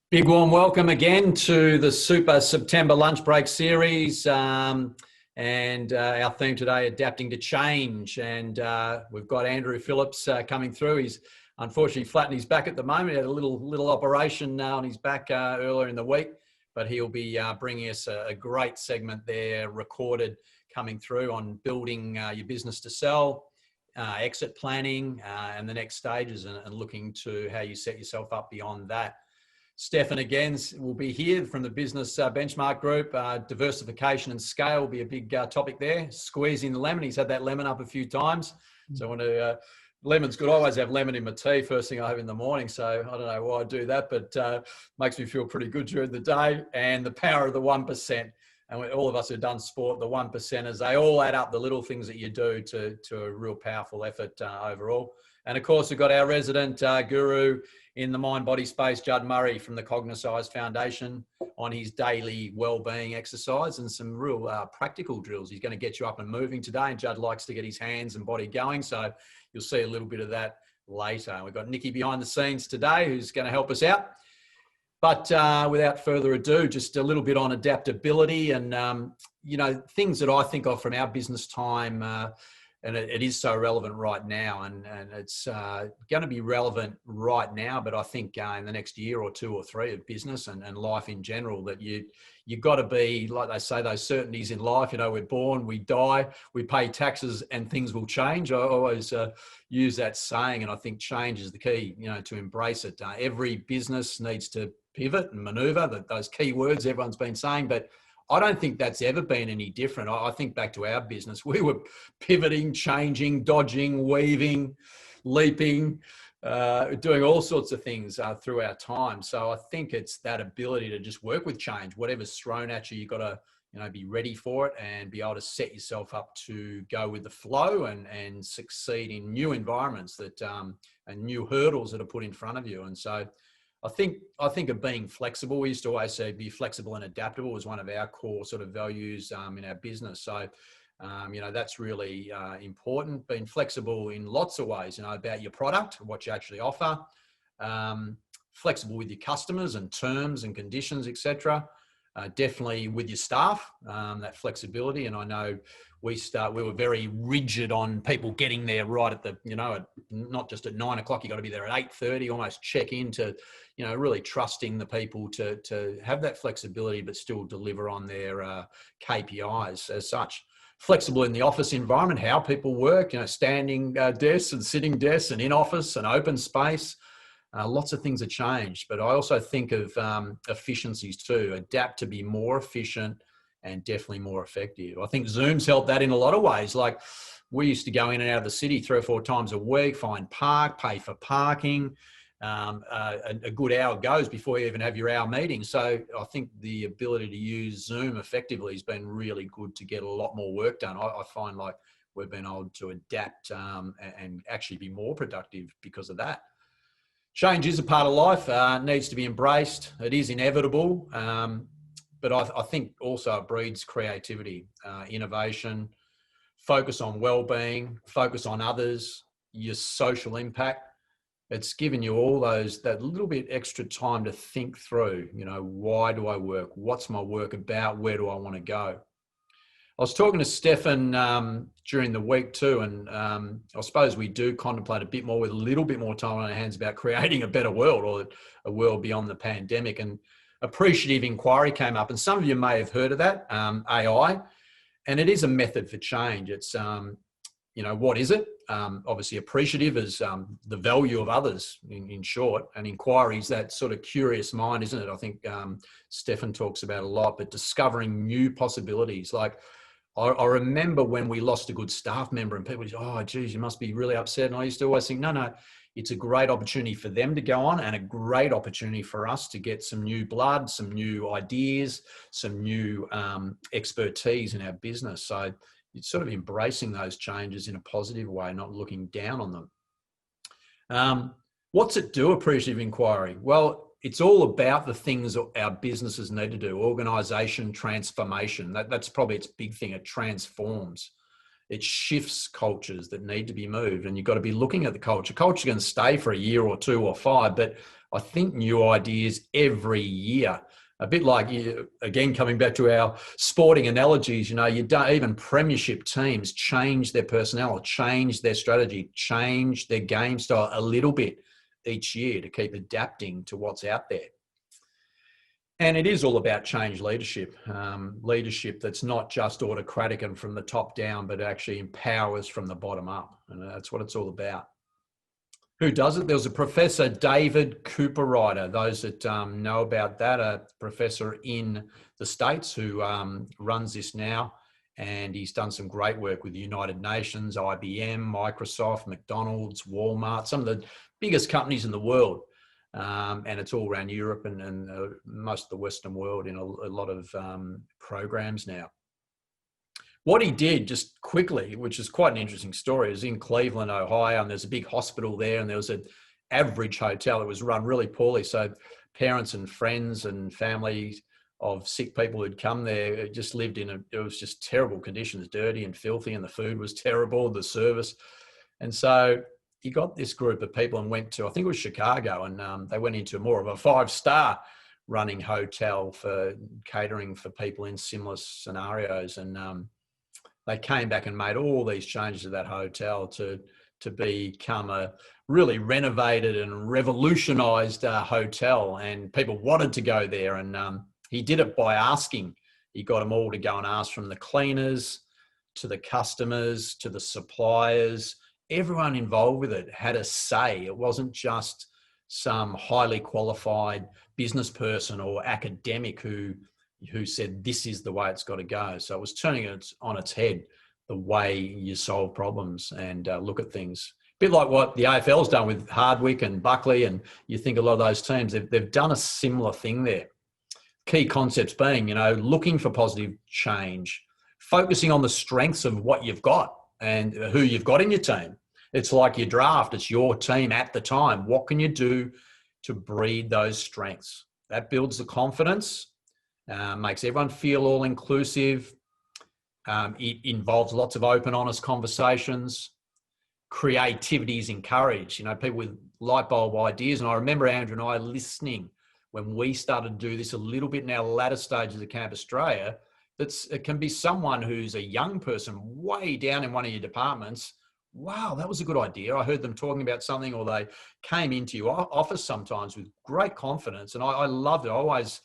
Big warm welcome again to the Super September Lunch Break series. Our theme today, adapting to change. And we've got Anthony Phillips coming through. He's unfortunately flattened his back at the moment. He had a little operation on his back earlier in the week, but he'll be bringing us a great segment there, recorded, coming through on building your business to sell, exit planning, and the next stages, and looking to how you set yourself up beyond that. Stefan again will be here from the Business Benchmark Group. Diversification and scale will be a big topic there. Squeezing the lemon. He's had that lemon up a few times. So I want to, lemon's good. I always have lemon in my tea first thing I have in the morning. So I don't know why I do that, but makes me feel pretty good during the day. And the power of the 1%. And all of us who've done sport, the 1%ers, they all add up, the little things that you do to a real powerful effort overall. And of course, we've got our resident guru in the mind-body space, Judd Murray from the Cognisize Foundation, on his daily well-being exercise and some real practical drills. He's going to get you up and moving today, and Judd likes to get his hands and body going, so you'll see a little bit of that later. We've got Nikki behind the scenes today who's going to help us out. But without further ado, just a little bit on adaptability and, things that I think of from our business time. And it is so relevant right now, and it's going to be relevant right now. But I think in the next year or two or three of business and life in general, that you've got to be, like they say, those certainties in life. We're born, we die, we pay taxes, and things will change. I always use that saying, and I think change is the key, to embrace it. Every business needs to pivot and maneuver, those key words everyone's been saying, but I don't think that's ever been any different. I think back to our business, we were pivoting, changing, dodging, weaving, leaping, doing all sorts of things through our time. So I think it's that ability to just work with change. Whatever's thrown at you, you've got to be ready for it and be able to set yourself up to go with the flow and succeed in new environments that and new hurdles that are put in front of you. And so I think of being flexible. We used to always say be flexible and adaptable was one of our core sort of values in our business. So, that's really important. Being flexible in lots of ways, about your product, what you actually offer, flexible with your customers and terms and conditions, etc. Definitely with your staff, that flexibility. And I know we were very rigid on people getting there right at the, not just at 9 o'clock, you got to be there at 8:30, almost check in to, really trusting the people to have that flexibility, but still deliver on their KPIs as such. Flexible in the office environment, how people work, standing desks and sitting desks and in office and open space. Lots of things have changed, but I also think of efficiencies too. Adapt to be more efficient and definitely more effective. I think Zoom's helped that in a lot of ways. Like we used to go in and out of the city 3 or 4 times a week, find pay for parking. A good hour goes before you even have your hour meeting. So I think the ability to use Zoom effectively has been really good to get a lot more work done. I find like we've been able to adapt and actually be more productive because of that. Change is a part of life, needs to be embraced. It is inevitable, but I think also it breeds creativity, innovation, focus on well-being, focus on others, your social impact. It's given you all that little bit extra time to think through, why do I work? What's my work about? Where do I want to go? I was talking to Stefan during the week too, and I suppose we do contemplate a bit more with a little bit more time on our hands about creating a better world or a world beyond the pandemic. And appreciative inquiry came up, and some of you may have heard of that, AI, and it is a method for change. It's, what is it? Obviously appreciative is the value of others in short, and inquiry is that sort of curious mind, isn't it? I think Stefan talks about a lot, but discovering new possibilities. Like I remember when we lost a good staff member and people said, oh, geez, you must be really upset. And I used to always think, no, it's a great opportunity for them to go on and a great opportunity for us to get some new blood, some new ideas, some new expertise in our business. So it's sort of embracing those changes in a positive way, not looking down on them. What's it do, appreciative inquiry? Well, it's all about the things our businesses need to do. Organisation, transformation. That's probably its big thing. It transforms. It shifts cultures that need to be moved, and you've got to be looking at the culture. Culture can stay for a year or 2 or 5, but I think new ideas every year. A bit like, again, coming back to our sporting analogies, you don't, even premiership teams change their personnel, change their strategy, change their game style a little bit each year to keep adapting to what's out there. And it is all about change leadership, leadership that's not just autocratic and from the top down, but actually empowers from the bottom up. And that's what it's all about. Who does it? There was a Professor David Cooper-Ryder. Those that know about that, a professor in the States who runs this now. And he's done some great work with the United Nations, IBM, Microsoft, McDonald's, Walmart, some of the biggest companies in the world. And it's all around Europe and most of the Western world in a lot of programs now. What he did, just quickly, which is quite an interesting story, is in Cleveland, Ohio, and there's a big hospital there, and there was an average hotel that was run really poorly. So parents and friends and families of sick people who'd come there just lived in it was just terrible conditions, dirty and filthy, and the food was terrible, the service. And so he got this group of people and went to, I think it was Chicago, and they went into more of a 5-star running hotel for catering for people in similar scenarios. And they came back and made all these changes to that hotel to become a really renovated and revolutionized hotel, and people wanted to go there. And he did it by asking. He got them all to go and ask, from the cleaners to the customers to the suppliers. Everyone involved with it had a say. It wasn't just some highly qualified business person or academic who said this is the way it's got to go. So it was turning it on its head, the way you solve problems and look at things. A bit like what the AFL's done with Hardwick and Buckley, and you think a lot of those teams, they've done a similar thing there. Key concepts being, looking for positive change, focusing on the strengths of what you've got and who you've got in your team. It's like your draft, it's your team at the time. What can you do to breed those strengths? That builds the confidence. Makes everyone feel all inclusive. It involves lots of open, honest conversations. Creativity is encouraged. People with light bulb ideas. And I remember Andrew and I listening when we started to do this a little bit in our latter stages of Camp Australia. It can be someone who's a young person way down in one of your departments. Wow, that was a good idea. I heard them talking about something, or they came into your office sometimes with great confidence. And I loved it. I always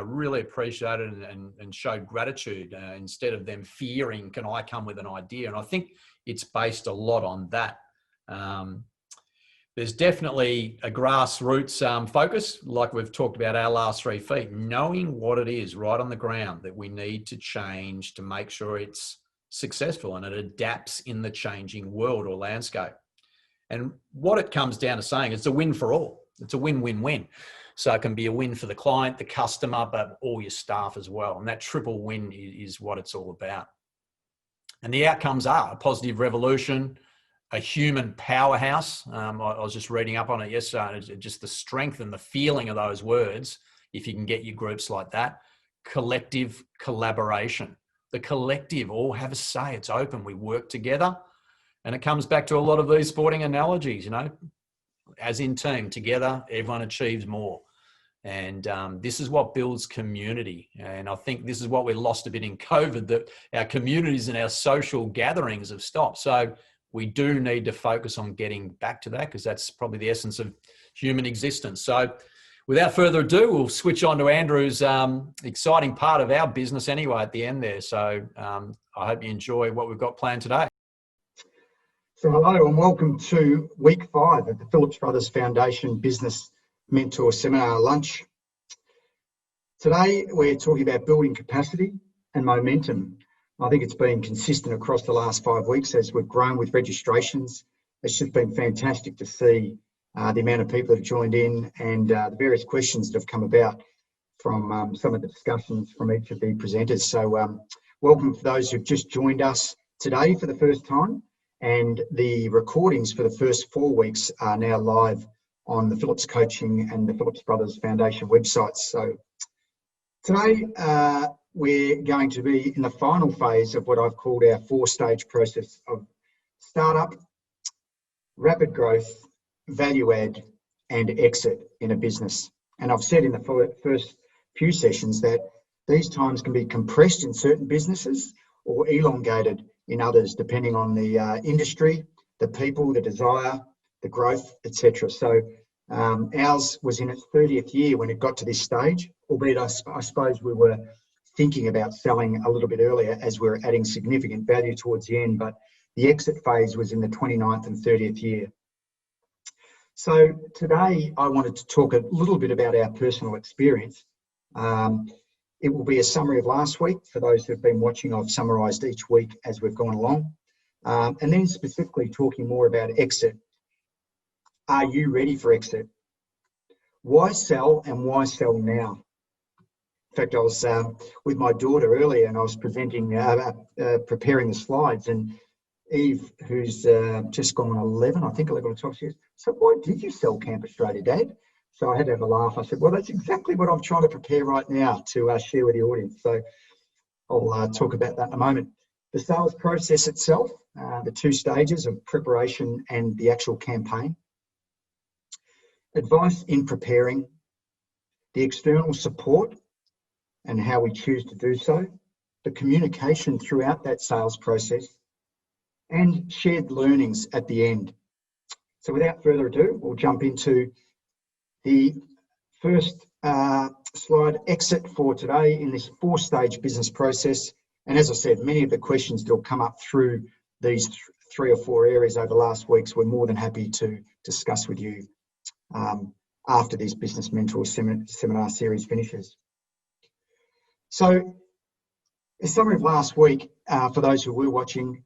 really appreciated and showed gratitude instead of them fearing, can I come with an idea? And I think it's based a lot on that. There's definitely a grassroots focus, like we've talked about our last 3 feet, knowing what it is right on the ground that we need to change to make sure it's successful and it adapts in the changing world or landscape. And what it comes down to saying, it's a win for all. It's a win-win-win. So it can be a win for the client, the customer, but all your staff as well. And that triple win is what it's all about. And the outcomes are a positive revolution, a human powerhouse. I was just reading up on it yesterday, just the strength and the feeling of those words, if you can get your groups like that. Collective collaboration. The collective all have a say. It's open. We work together. And it comes back to a lot of these sporting analogies, as in team, together, everyone achieves more. And this is what builds community. And I think this is what we lost a bit in COVID, that our communities and our social gatherings have stopped. So we do need to focus on getting back to that, because that's probably the essence of human existence. So without further ado, we'll switch on to Andrew's exciting part of our business anyway at the end there. So I hope you enjoy what we've got planned today. So hello and welcome to week 5 of the Phillips Brothers Foundation Business Mentor Seminar Lunch. Today we're talking about building capacity and momentum. I think it's been consistent across the last 5 weeks as we've grown with registrations. It's just been fantastic to see the amount of people that have joined in and the various questions that have come about from some of the discussions from each of the presenters. So welcome for those who've just joined us today for the first time. And the recordings for the first 4 weeks are now live on the Phillips Coaching and the Phillips Brothers Foundation websites. So today we're going to be in the final phase of what I've called our 4-stage process of startup, rapid growth, value add, and exit in a business. And I've said in the first few sessions that these times can be compressed in certain businesses or elongated in others, depending on the industry, the people, the desire, the growth, etc. So ours was in its 30th year when it got to this stage, albeit I suppose we were thinking about selling a little bit earlier as we were adding significant value towards the end, but the exit phase was in the 29th and 30th year. So today I wanted to talk a little bit about our personal experience. It will be a summary of last week. For those who've been watching, I've summarised each week as we've gone along. And then specifically talking more about exit. Are you ready for exit? Why sell and why sell now? In fact, I was with my daughter earlier and I was preparing the slides, and Eve, who's just gone 11, I think 11 or 12, she says, "So why did you sell Camp Australia, Dad?" So I had to have a laugh. I said, well, that's exactly what I'm trying to prepare right now to share with the audience. So I'll talk about that in a moment. The sales process itself, the 2 stages of preparation and the actual campaign. Advice in preparing, the external support and how we choose to do so, the communication throughout that sales process, and shared learnings at the end. So without further ado, we'll jump into the first slide, exit for today in this 4-stage business process. And as I said, many of the questions that will come up through these 3 or 4 areas over the last weeks, we're more than happy to discuss with you after this Business Mentor seminar series finishes. So a summary of last week, for those who were watching,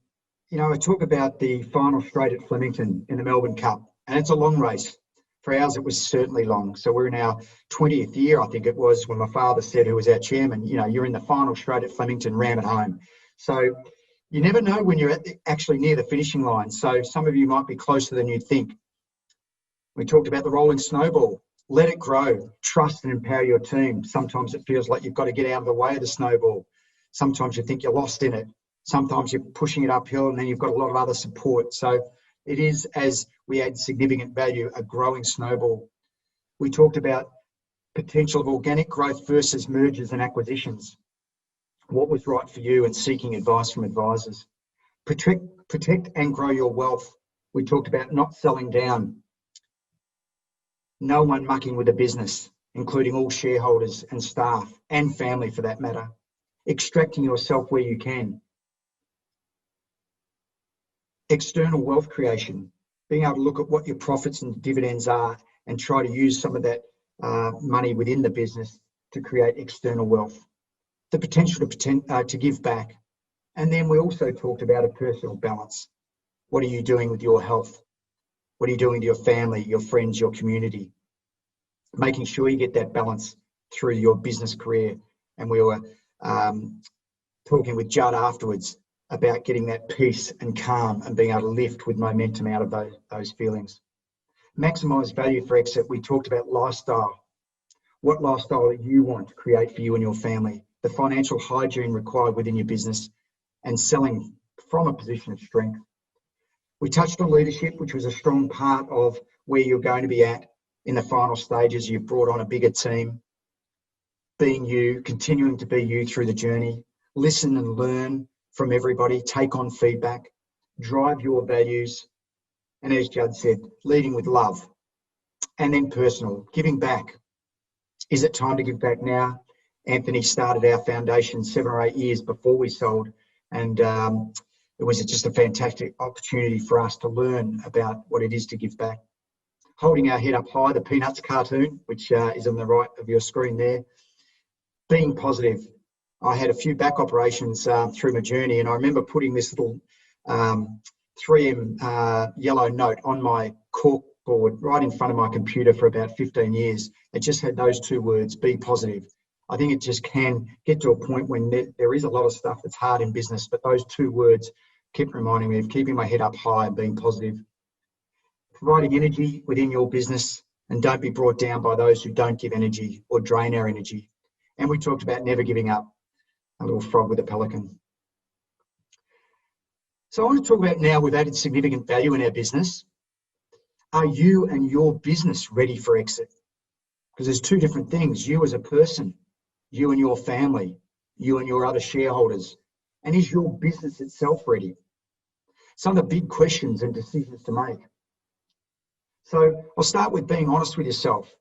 I talk about the final straight at Flemington in the Melbourne Cup, and it's a long race. For ours, it was certainly long. So we're in our 20th year, I think it was, when my father said, who was our chairman, you're in the final straight at Flemington, ram it home. So you never know when you're actually near the finishing line. So some of you might be closer than you think. We talked about the rolling snowball. Let it grow. Trust and empower your team. Sometimes it feels like you've got to get out of the way of the snowball. Sometimes you think you're lost in it. Sometimes you're pushing it uphill and then you've got a lot of other support. So it is, as we add significant value, a growing snowball. We talked about potential of organic growth versus mergers and acquisitions. What was right for you and seeking advice from advisors. Protect and grow your wealth. We talked about not selling down. No one mucking with the business, including all shareholders and staff and family for that matter. Extracting yourself where you can. External wealth creation, being able to look at what your profits and dividends are and try to use some of that money within the business to create external wealth. The potential to give back. And then we also talked about a personal balance. What are you doing with your health? What are you doing to your family, your friends, your community? Making sure you get that balance through your business career. And we were talking with Judd afterwards about getting that peace and calm and being able to lift with momentum out of those feelings. Maximise value for exit. We talked about lifestyle. What lifestyle do you want to create for you and your family? The financial hygiene required within your business and selling from a position of strength. We touched on leadership, which was a strong part of where you're going to be at in the final stages. You've brought on a bigger team. Being you, continuing to be you through the journey. Listen and learn from everybody, take on feedback, drive your values, and as Judd said, leading with love. And then personal, giving back. Is it time to give back now? Anthony started our foundation 7 or 8 years before we sold, and it was just a fantastic opportunity for us to learn about what it is to give back. Holding our head up high, the Peanuts cartoon, which is on the right of your screen there. Being positive. I had a few back operations through my journey, and I remember putting this little 3M yellow note on my cork board right in front of my computer for about 15 years. It just had those 2 words, be positive. I think it just can get to a point when there is a lot of stuff that's hard in business, but those 2 words kept reminding me of keeping my head up high and being positive. Providing energy within your business, and don't be brought down by those who don't give energy or drain our energy. And we talked about never giving up. a little frog with a pelican. So I want to talk about now we've added significant value in our business. Are you and your business ready for exit? Because there's two different things. You as a person, you and your family, you and your other shareholders. And is your business itself ready? Some of the big questions and decisions to make. So I'll start with being honest with yourself.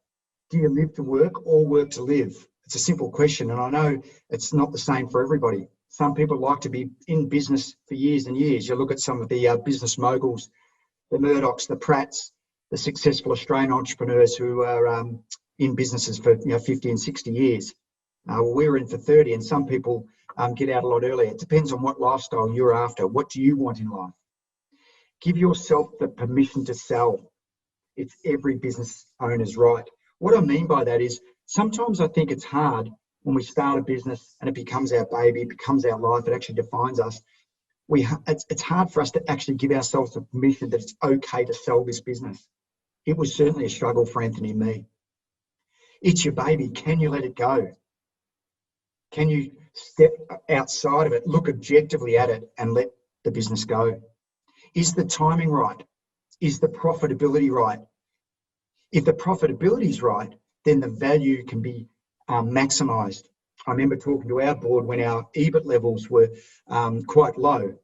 Do you live to work or work to live? It's a simple question, and I know it's not the same for everybody. Some people like to be in business for years and years. You look at some of the business moguls, the Murdochs, the Pratts, the successful Australian entrepreneurs who are in businesses for 50 and 60 years. We're in for 30, and some people get out a lot earlier. It depends on what lifestyle you're after. What do you want in life? Give yourself the permission to sell. It's every business owner's right. What I mean by that is sometimes I think it's hard when we start a business and it becomes our baby, it becomes our life, it actually defines us. It's hard for us to actually give ourselves the permission that it's okay to sell this business. It was certainly a struggle for Anthony and me. It's your baby. Can you let it go? Can you step outside of it, look objectively at it and let the business go? Is the timing right? Is the profitability right? If the profitability is right, then the value can be maximised. I remember talking to our board when our EBIT levels were quite low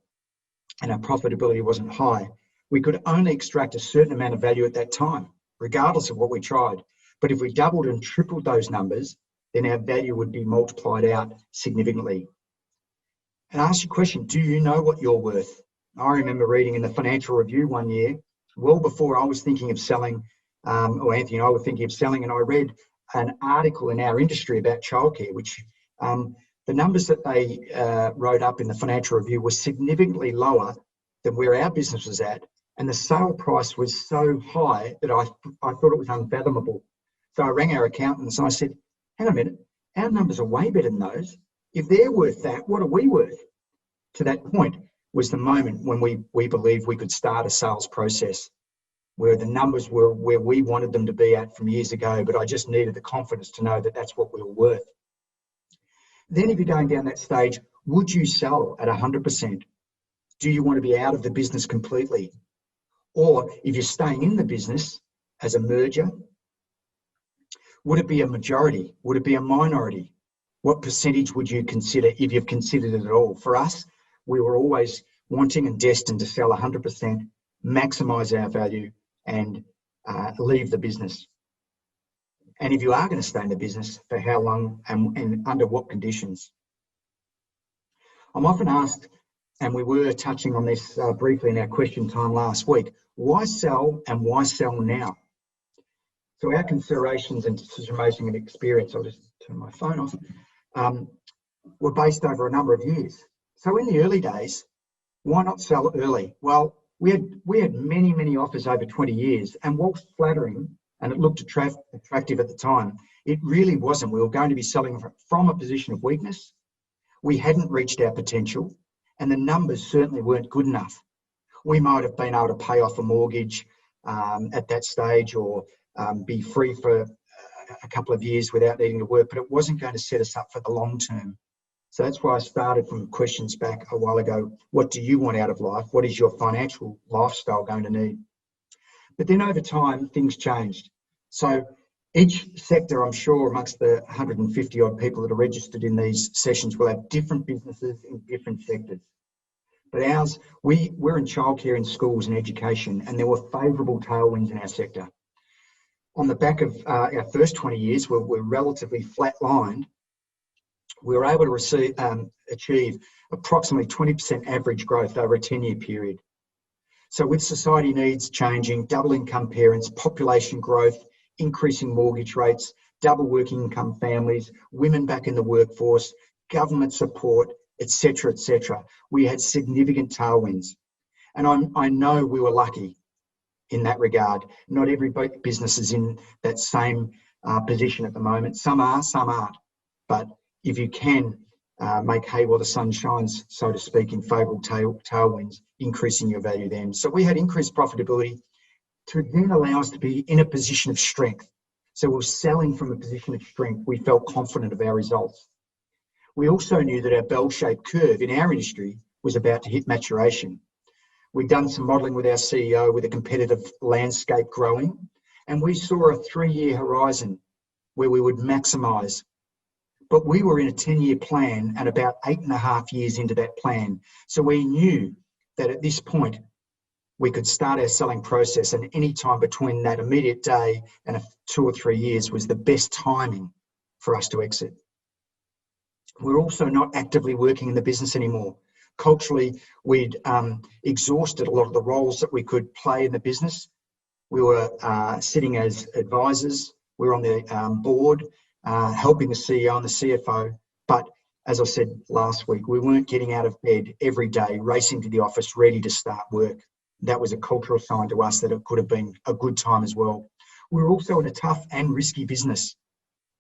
and our profitability wasn't high. We could only extract a certain amount of value at that time, regardless of what we tried. But if we doubled and tripled those numbers, then our value would be multiplied out significantly. And ask your question, do you know what you're worth? I remember reading in the Financial Review one year, well before I was thinking of selling, or Anthony and I were thinking of selling, and I read an article in our industry about childcare, which the numbers that they wrote up in the Financial Review were significantly lower than where our business was at. And the sale price was so high that I thought it was unfathomable. So I rang our accountants and I said, hang on a minute, our numbers are way better than those. If they're worth that, what are we worth? To that point was the moment when we believed we could start a sales process where the numbers were where we wanted them to be at from years ago, but I just needed the confidence to know that that's what we were worth. Then if you're going down that stage, would you sell at 100%? Do you want to be out of the business completely? Or if you're staying in the business as a merger, would it be a majority? Would it be a minority? What percentage would you consider if you've considered it at all? For us, we were always wanting and destined to sell 100%, maximise our value and leave the business. And if you are going to stay in the business, for how long and under what conditions? I'm often asked, and we were touching on this briefly in our question time last week, why sell and why sell now? So our considerations and decision-making experience, I'll just turn my phone off, were based over a number of years. So in the early days, why not sell early? Well, we had many offers over 20 years, and whilst flattering, and it looked attractive at the time, it really wasn't. We were going to be selling from a position of weakness. We hadn't reached our potential, and the numbers certainly weren't good enough. We might have been able to pay off a mortgage at that stage, or be free for a couple of years without needing to work, but it wasn't going to set us up for the long term. So that's why I started from questions back a while ago. What do you want out of life? What is your financial lifestyle going to need? But then over time, things changed. So each sector, I'm sure, amongst the 150 odd people that are registered in these sessions will have different businesses in different sectors. But ours, we're in childcare in schools and education, and there were favourable tailwinds in our sector. On the back of our first 20 years, we're relatively flat-lined. We were able to achieve approximately 20% average growth over a 10-year period. So with society needs changing, double income parents, population growth, increasing mortgage rates, double working income families, women back in the workforce, government support, etc., we had significant tailwinds. And I know we were lucky in that regard. Not every business is in that same position at the moment. Some are, some aren't. But if you can make hay while the sun shines, so to speak, in favourable tailwinds, increasing your value then. So we had increased profitability to then allow us to be in a position of strength. So we're selling from a position of strength. We felt confident of our results. We also knew that our bell-shaped curve in our industry was about to hit maturation. We'd done some modelling with our CEO with a competitive landscape growing, and we saw a 3-year horizon where we would maximise. But we were in a 10-year plan and about 8.5 years into that plan. So we knew that at this point, we could start our selling process, and any time between that immediate day and 2 or 3 years was the best timing for us to exit. We're also not actively working in the business anymore. Culturally, we'd exhausted a lot of the roles that we could play in the business. We were sitting as advisors. We were on the board, helping the CEO and the CFO. But as I said last week, we weren't getting out of bed every day, racing to the office, ready to start work. That was a cultural sign to us that it could have been a good time as well. We were also in a tough and risky business.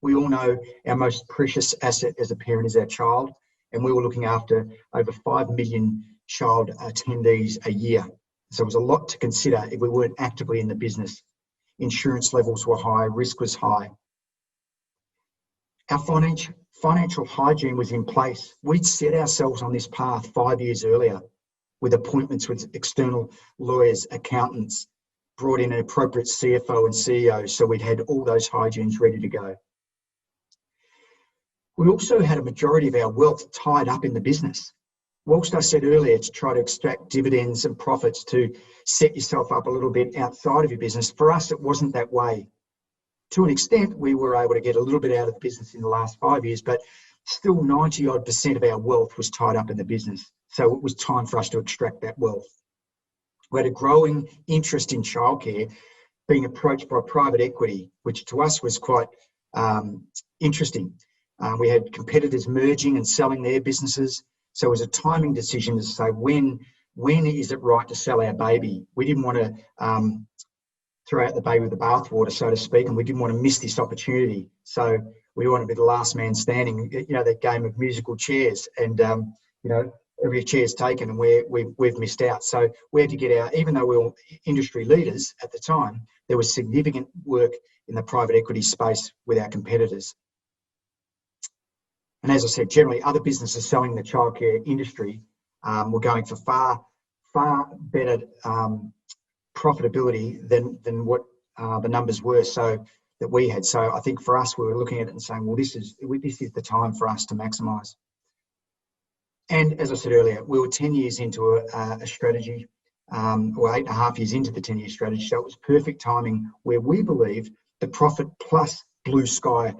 We all know our most precious asset as a parent is our child, and we were looking after over 5 million child attendees a year. So it was a lot to consider if we weren't actively in the business. Insurance levels were high, risk was high. Our financial hygiene was in place. We'd set ourselves on this path 5 years earlier with appointments with external lawyers, accountants, brought in an appropriate CFO and CEO, so we'd had all those hygienes ready to go. We also had a majority of our wealth tied up in the business. Whilst I said earlier to try to extract dividends and profits to set yourself up a little bit outside of your business, for us it wasn't that way. To an extent, we were able to get a little bit out of the business in the last 5 years, but still 90% of our wealth was tied up in the business. So it was time for us to extract that wealth. We had a growing interest in childcare, being approached by private equity, which to us was quite interesting. We had competitors merging and selling their businesses. So it was a timing decision to say, when is it right to sell our baby? We didn't want to throw out the baby with the bathwater, so to speak, and we didn't want to miss this opportunity. So we wanted to be the last man standing, that game of musical chairs. And, every chair's taken and we've missed out. So we had to get out, even though we were industry leaders at the time, there was significant work in the private equity space with our competitors. And as I said, generally other businesses selling the childcare industry were going for far better profitability than what the numbers were that we had. So I think for us, we were looking at it and saying, well, this is the time for us to maximise. And as I said earlier, we were 10 years into a strategy, or 8.5 years into the 10-year strategy. So it was perfect timing where we believed the profit plus blue sky.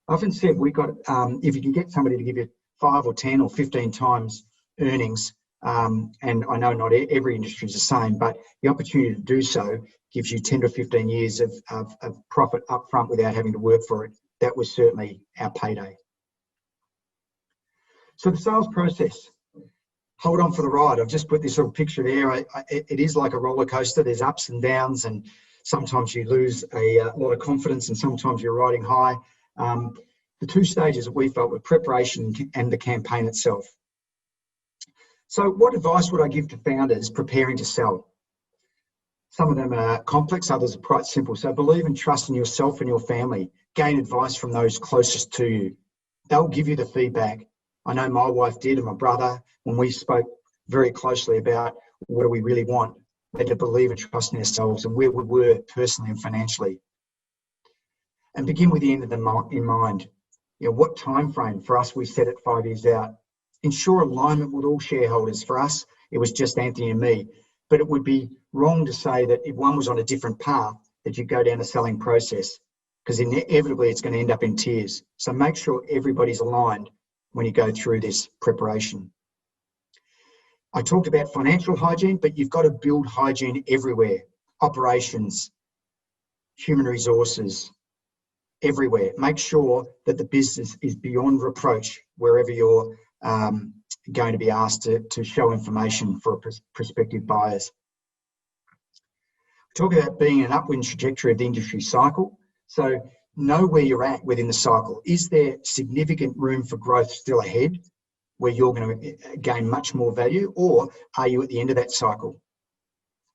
I often said we got, if you can get somebody to give you 5 or 10 or 15 times earnings, and I know not every industry is the same, but the opportunity to do so gives you 10 to 15 years of profit up front without having to work for it. That was certainly our payday. So the sales process, hold on for the ride. I've just put this little picture there. It is like a roller coaster. There's ups and downs, and sometimes you lose a lot of confidence and sometimes you're riding high. The two stages that we felt were preparation and the campaign itself. So what advice would I give to founders preparing to sell? Some of them are complex, others are quite simple. So believe and trust in yourself and your family. Gain advice from those closest to you. They'll give you the feedback. I know my wife did and my brother, when we spoke very closely about what do we really want, we had to believe and trust in ourselves and where we were personally and financially. And begin with the end in mind. What time frame? For us, we set it 5 years out. Ensure alignment with all shareholders. For us, it was just Anthony and me. But it would be wrong to say that if one was on a different path, that you go down a selling process, because inevitably it's going to end up in tears. So make sure everybody's aligned when you go through this preparation. I talked about financial hygiene, but you've got to build hygiene everywhere. Operations, human resources, everywhere. Make sure that the business is beyond reproach wherever you're going to be asked to show information for prospective buyers. Talk about being an upwind trajectory of the industry cycle. So know where you're at within the cycle. Is there significant room for growth still ahead where you're going to gain much more value, or are you at the end of that cycle?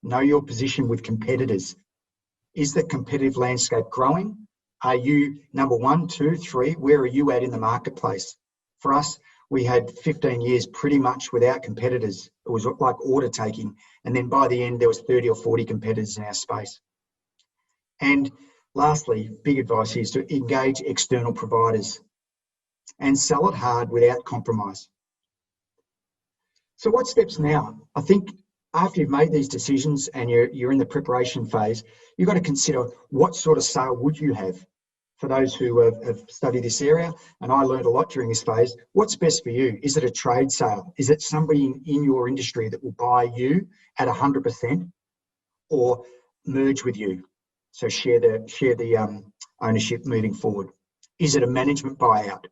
Know your position with competitors. Is the competitive landscape growing? Are you number 1, 2, 3? Where are you at in the marketplace? For us, we had 15 years pretty much without competitors. It was like order taking. And then by the end, there was 30 or 40 competitors in our space. And lastly, big advice here is to engage external providers and sell it hard without compromise. So what steps now? I think after you've made these decisions and you're in the preparation phase, you've got to consider what sort of sale would you have. For those who have studied this area, and I learned a lot during this phase, what's best for you? Is it a trade sale? Is it somebody in your industry that will buy you at 100% or merge with you? So share the ownership moving forward. Is it a management buyout?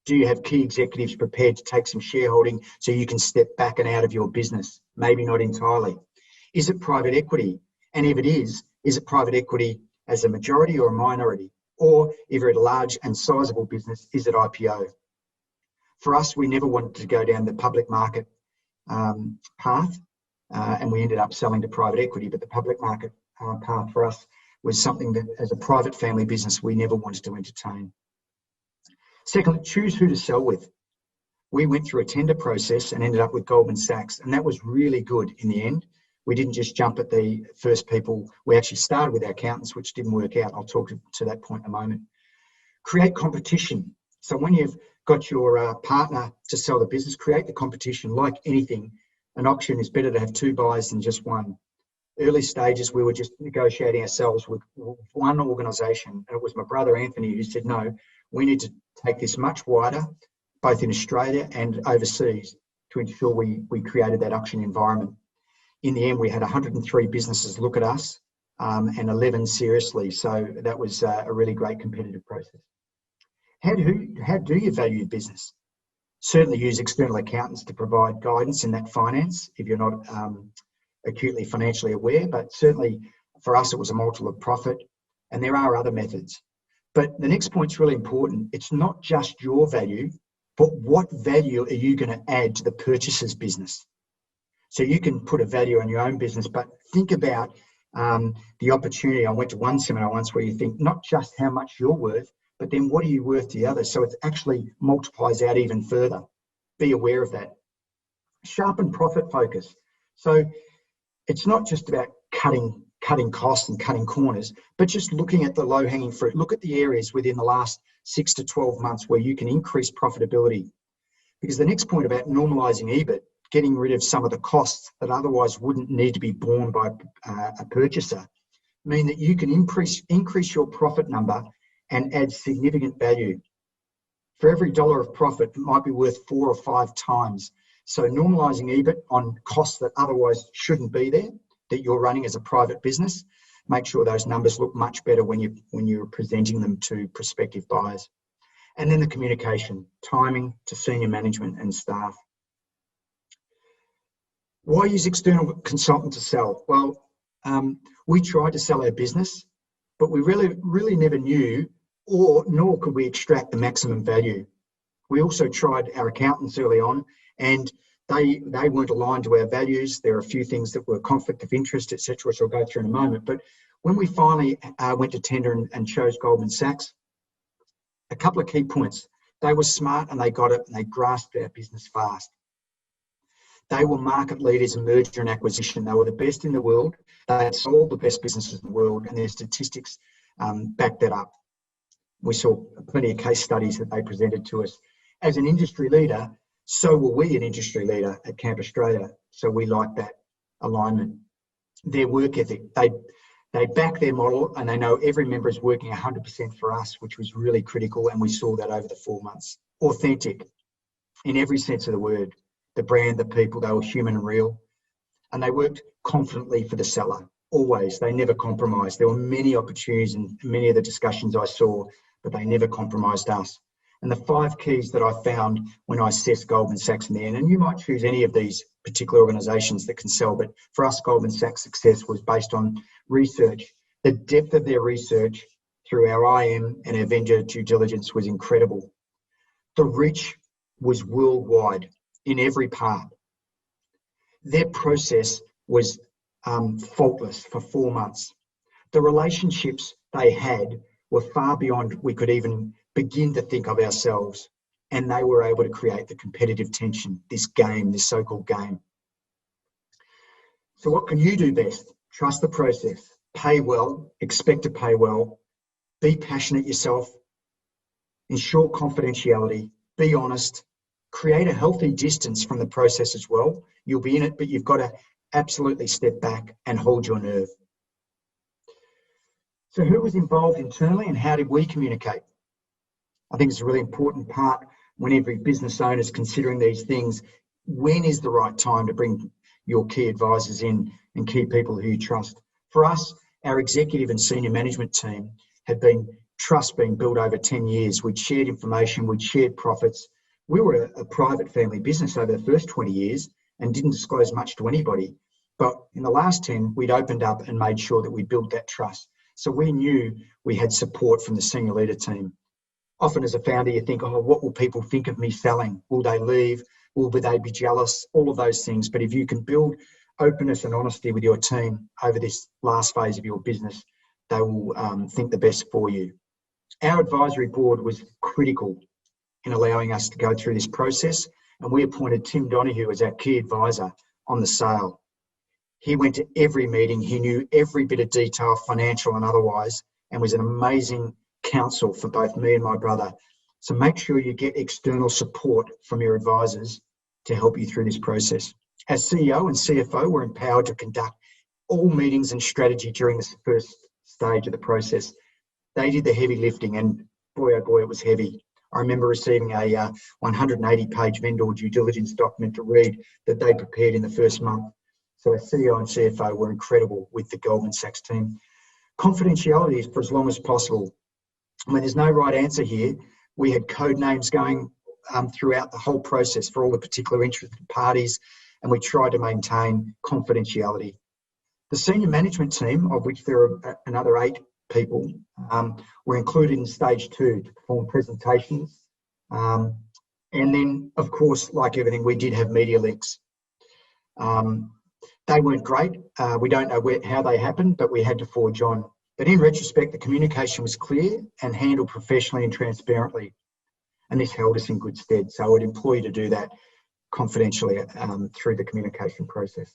Do you have key executives prepared to take some shareholding so you can step back and out of your business? Maybe not entirely. Is it private equity? And if it is it private equity as a majority or a minority? Or if you're a large and sizable business, is it IPO? For us, we never wanted to go down the public market path, and we ended up selling to private equity. But the public market path for us was something that, as a private family business, we never wanted to entertain. Secondly, choose who to sell with. We went through a tender process and ended up with Goldman Sachs, and that was really good in the end. We didn't just jump at the first people. We actually started with our accountants, which didn't work out. I'll talk to that point in a moment. Create competition. So when you've got your partner to sell the business, create the competition. Like anything, an auction is better to have two buyers than just one. Early stages, we were just negotiating ourselves with one organisation, and it was my brother Anthony who said, no, we need to take this much wider, both in Australia and overseas, to ensure we created that auction environment. In the end, we had 103 businesses look at us and 11 seriously. So that was a really great competitive process. How do you value your business? Certainly use external accountants to provide guidance in that finance if you're not acutely financially aware. But certainly for us, it was a multiple of profit. And there are other methods. But the next point's really important. It's not just your value, but what value are you going to add to the purchaser's business? So you can put a value on your own business, but think about the opportunity. I went to one seminar once where you think not just how much you're worth, but then what are you worth to the others? So it actually multiplies out even further. Be aware of that. Sharpen profit focus. So it's not just about cutting costs and cutting corners, but just looking at the low-hanging fruit. Look at the areas within the last 6 to 12 months where you can increase profitability. Because the next point about normalising EBIT, getting rid of some of the costs that otherwise wouldn't need to be borne by a purchaser, mean that you can increase your profit number and add significant value. For every dollar of profit, it might be worth 4 or 5 times. So normalising EBIT on costs that otherwise shouldn't be there, that you're running as a private business, make sure those numbers look much better when you're presenting them to prospective buyers. And then the communication, timing to senior management and staff. Why use external consultant to sell? Well, we tried to sell our business, but we really never knew, nor could we extract the maximum value. We also tried our accountants early on, and they weren't aligned to our values. There are a few things that were conflict of interest, etc., which I'll go through in a moment. But when we finally went to tender and chose Goldman Sachs, a couple of key points. They were smart and they got it and they grasped our business fast. They were market leaders in merger and acquisition. They were the best in the world. They had sold the best businesses in the world, and their statistics backed that up. We saw plenty of case studies that they presented to us. As an industry leader, so were we an industry leader at Camp Australia. So we like that alignment. Their work ethic, they back their model and they know every member is working 100% for us, which was really critical, and we saw that over the 4 months. Authentic in every sense of the word. The brand, the people, they were human and real. And they worked confidently for the seller, always. They never compromised. There were many opportunities and many of the discussions I saw, but they never compromised us. And the 5 keys that I found when I assessed Goldman Sachs in the end, and you might choose any of these particular organisations that can sell, but for us, Goldman Sachs' success was based on research. The depth of their research through our IM and our vendor due diligence was incredible. The reach was worldwide in every part. Their process was faultless for 4 months. The relationships they had were far beyond we could even begin to think of ourselves. and they were able to create the competitive tension, this game, this so-called game. So what can you do best? Trust the process, pay well, expect to pay well, be passionate yourself, ensure confidentiality, be honest, create a healthy distance from the process as well. You'll be in it, but you've got to absolutely step back and hold your nerve. So who was involved internally and how did we communicate? I think it's a really important part when every business owner is considering these things. When is the right time to bring your key advisors in and key people who you trust? For us, our executive and senior management team had been trust being built over 10 years. We'd shared information, we'd shared profits. We were a private family business over the first 20 years and didn't disclose much to anybody. But in the last 10, we'd opened up and made sure that we built that trust. So we knew we had support from the senior leader team. Often as a founder, you think, oh, what will people think of me selling? Will they leave? Will they be jealous? All of those things. But if you can build openness and honesty with your team over this last phase of your business, they will think the best for you. Our advisory board was critical in allowing us to go through this process, and we appointed Tim Donoghue as our key advisor on the sale. He went to every meeting, he knew every bit of detail, financial and otherwise, and was an amazing counsel for both me and my brother. So make sure you get external support from your advisors to help you through this process. As CEO and CFO, we're empowered to conduct all meetings and strategy during this first stage of the process. They did the heavy lifting, and boy, oh boy, it was heavy. I remember receiving a 180-page vendor due diligence document to read that they prepared in the first month. So as CEO and CFO were incredible with the Goldman Sachs team. Confidentiality is for as long as possible. I mean, there's no right answer here. We had code names going throughout the whole process for all the particular interested parties, and we tried to maintain confidentiality. The senior management team, of which there are another 8 people, were included in stage 2 to perform presentations. And then, of course, like everything, we did have media leaks. They weren't great. We don't know how they happened, but we had to forge on. But in retrospect, the communication was clear and handled professionally and transparently. And this held us in good stead. So I would employ you to do that confidentially through the communication process.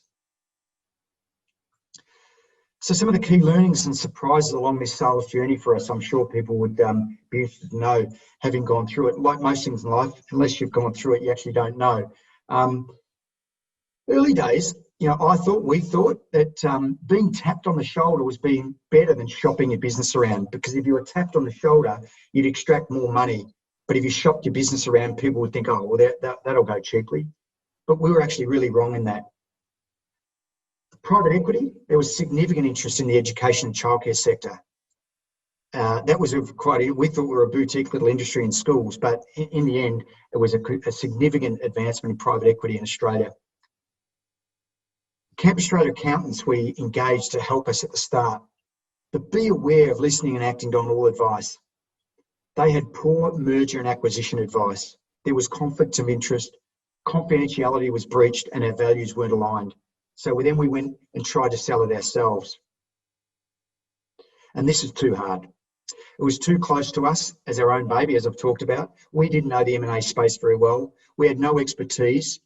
So some of the key learnings and surprises along this sales journey for us, I'm sure people would be interested to know, having gone through it. Like most things in life, unless you've gone through it, you actually don't know. Early days, we thought that being tapped on the shoulder was being better than shopping your business around, because if you were tapped on the shoulder, you'd extract more money. But if you shopped your business around, people would think, oh, well, that'll go cheaply. But we were actually really wrong in that. Private equity, there was significant interest in the education and childcare sector. That was we thought we were a boutique little industry in schools, but in the end, it was a significant advancement in private equity in Australia. Camp Australia accountants we engaged to help us at the start, but be aware of listening and acting on all advice. They had poor merger and acquisition advice. There was conflict of interest, confidentiality was breached, and our values weren't aligned. So then we went and tried to sell it ourselves. And this is too hard. It was too close to us as our own baby, as I've talked about. We didn't know the M&A space very well. We had no expertise,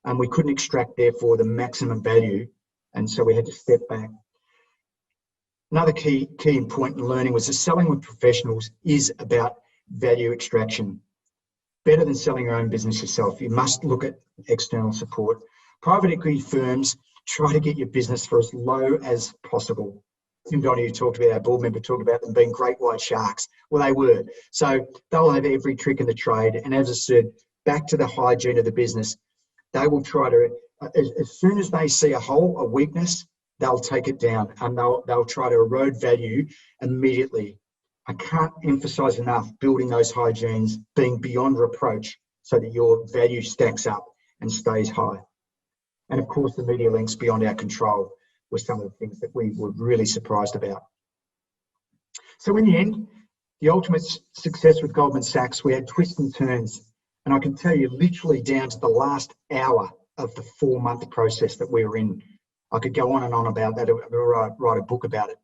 and we couldn't extract, therefore, the maximum value. And so we had to step back. Another key point in learning was that selling with professionals is about value extraction. Better than selling your own business yourself. You must look at external support. Private equity firms try to get your business for as low as possible. Tim Donoghue talked about, our board member talked about them being great white sharks. Well, they were. So they'll have every trick in the trade. And as I said, back to the hygiene of the business, they will try to, as soon as they see a hole, a weakness, they'll take it down and they'll try to erode value immediately. I can't emphasize enough building those hygienes, being beyond reproach so that your value stacks up and stays high. And of course, the media links beyond our control were some of the things that we were really surprised about. So in the end, the ultimate success with Goldman Sachs, we had twists and turns. And I can tell you literally down to the last hour of the 4-month process that we were in. I could go on and on about that, or write a book about it.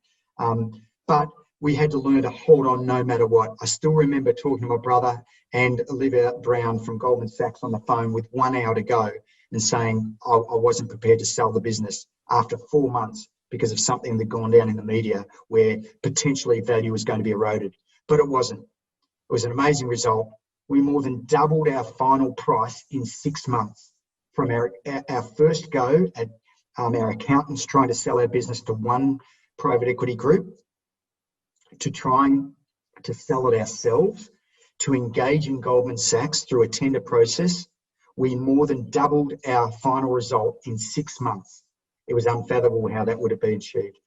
But we had to learn to hold on no matter what. I still remember talking to my brother and Olivia Brown from Goldman Sachs on the phone with 1 hour to go and saying I wasn't prepared to sell the business after 4 months because of something that had gone down in the media where potentially value was going to be eroded. But it wasn't. It was an amazing result. We more than doubled our final price in 6 months from our first go at our accountants trying to sell our business to one private equity group, to trying to sell it ourselves, to engage in Goldman Sachs through a tender process. We more than doubled our final result in 6 months. It was unfathomable how that would have been achieved.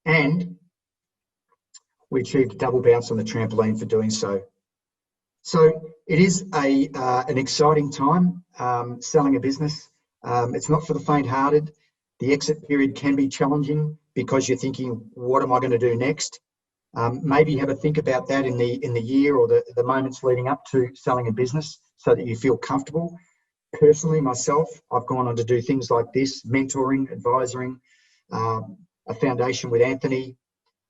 And we achieved a double bounce on the trampoline for doing so. So it is an exciting time selling a business. It's not for the faint-hearted. The exit period can be challenging because you're thinking, what am I going to do next? Maybe have a think about that in the year or the moments leading up to selling a business so that you feel comfortable. Personally, myself, I've gone on to do things like this, mentoring, advising, a foundation with Anthony,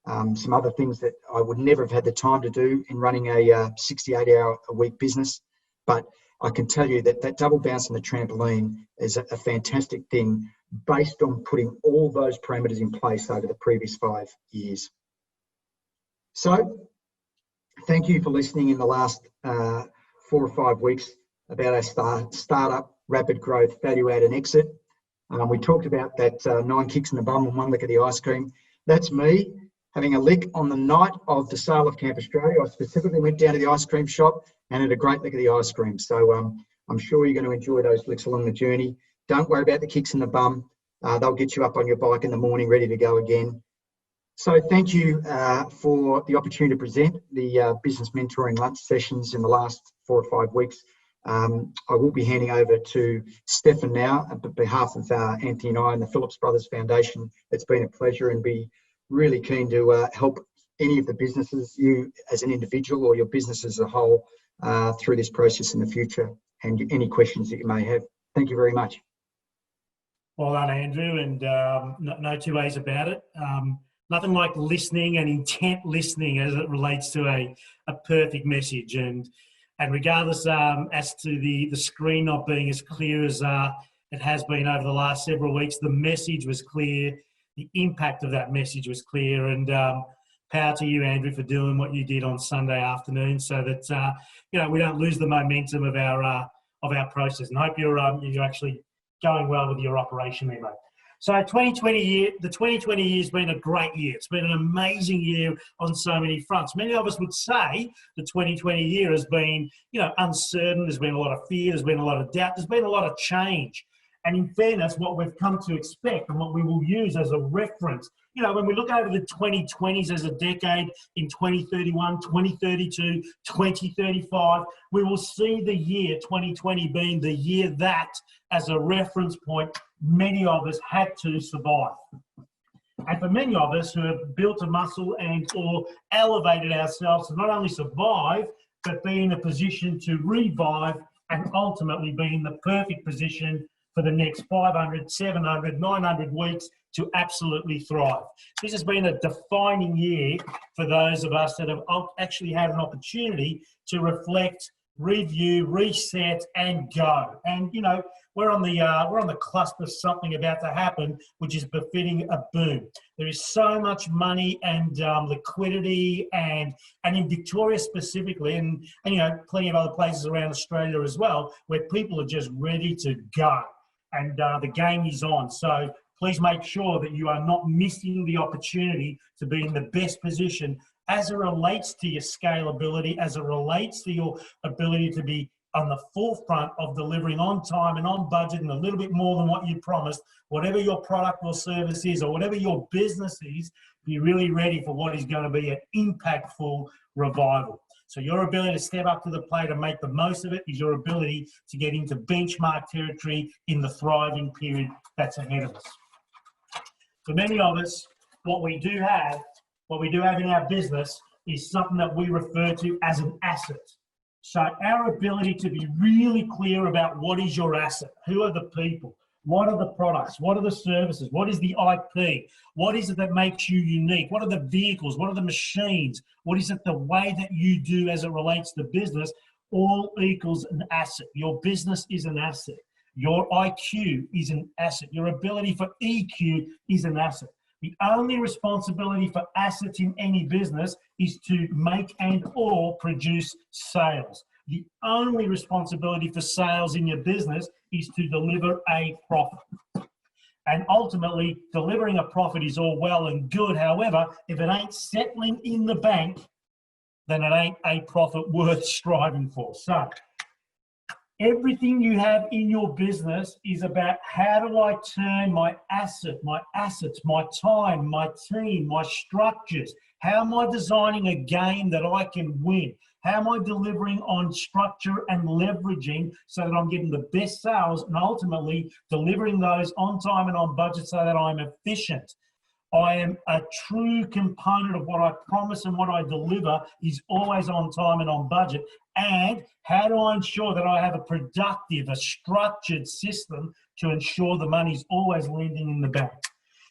some other things that I would never have had the time to do in running a 68-hour-a-week business. But I can tell you that that double bounce on the trampoline is a fantastic thing based on putting all those parameters in place over the previous 5 years. So thank you for listening in the last 4 or 5 weeks about our startup, rapid growth, value add and exit. We talked about that 9 kicks in the bum and 1 lick of the ice cream. That's me having a lick on the night of the sale of Camp Australia. I specifically went down to the ice cream shop and had a great lick of the ice cream. So I'm sure you're going to enjoy those licks along the journey. Don't worry about the kicks in the bum. They'll get you up on your bike in the morning, ready to go again. So thank you for the opportunity to present the business mentoring lunch sessions in the last 4 or 5 weeks. I will be handing over to Stefan now on behalf of Anthony and I and the Phillips Brothers Foundation. It's been a pleasure and be really keen to help any of the businesses, you as an individual or your business as a whole, through this process in the future and any questions that you may have. Thank you very much. Well done, Andrew, and no two ways about it. Nothing like listening and intent listening as it relates to a perfect message. And regardless as to the screen not being as clear as it has been over the last several weeks, the message was clear, the impact of that message was clear, and power to you, Andrew, for doing what you did on Sunday afternoon so that we don't lose the momentum of our process. And hope you're actually going well with your operation there, mate. So the 2020 year has been a great year. It's been an amazing year on so many fronts. Many of us would say the 2020 year has been, uncertain. There's been a lot of fear. There's been a lot of doubt. There's been a lot of change. And in fairness, what we've come to expect and what we will use as a reference, when we look over the 2020s as a decade in 2031, 2032, 2035, we will see the year 2020 being the year that, as a reference point, many of us had to survive. And for many of us who have built a muscle and or elevated ourselves to not only survive, but be in a position to revive and ultimately be in the perfect position for the next 500, 700, 900 weeks to absolutely thrive. This has been a defining year for those of us that have actually had an opportunity to reflect, review, reset, and go. And we're on the cusp of something about to happen, which is befitting a boom. There is so much money and liquidity, and in Victoria specifically, and plenty of other places around Australia as well, where people are just ready to go, and the game is on. So please make sure that you are not missing the opportunity to be in the best position as it relates to your scalability, as it relates to your ability to be on the forefront of delivering on time and on budget and a little bit more than what you promised. Whatever your product or service is, or whatever your business is, be really ready for what is going to be an impactful revival. So your ability to step up to the plate and make the most of it is your ability to get into benchmark territory in the thriving period that's ahead of us. For many of us, what we do have in our business is something that we refer to as an asset. So our ability to be really clear about what is your asset, who are the people, What are the products? What are the services? What is the IP? What is it that makes you unique? What are the vehicles? What are the machines? What is it the way that you do as it relates to business? All equals an asset. Your business is an asset. Your IQ is an asset. Your ability for EQ is an asset. The only responsibility for assets in any business is to make and or produce sales. The only responsibility for sales in your business is to deliver a profit. And ultimately, delivering a profit is all well and good. However, if it ain't settling in the bank, then it ain't a profit worth striving for. So everything you have in your business is about how do I turn my assets, my time, my team, my structures. How am I designing a game that I can win? How am I delivering on structure and leveraging so that I'm getting the best sales and ultimately delivering those on time and on budget so that I'm efficient? I am a true component of what I promise, and what I deliver is always on time and on budget. And how do I ensure that I have a productive, a structured system to ensure the money's always landing in the bank?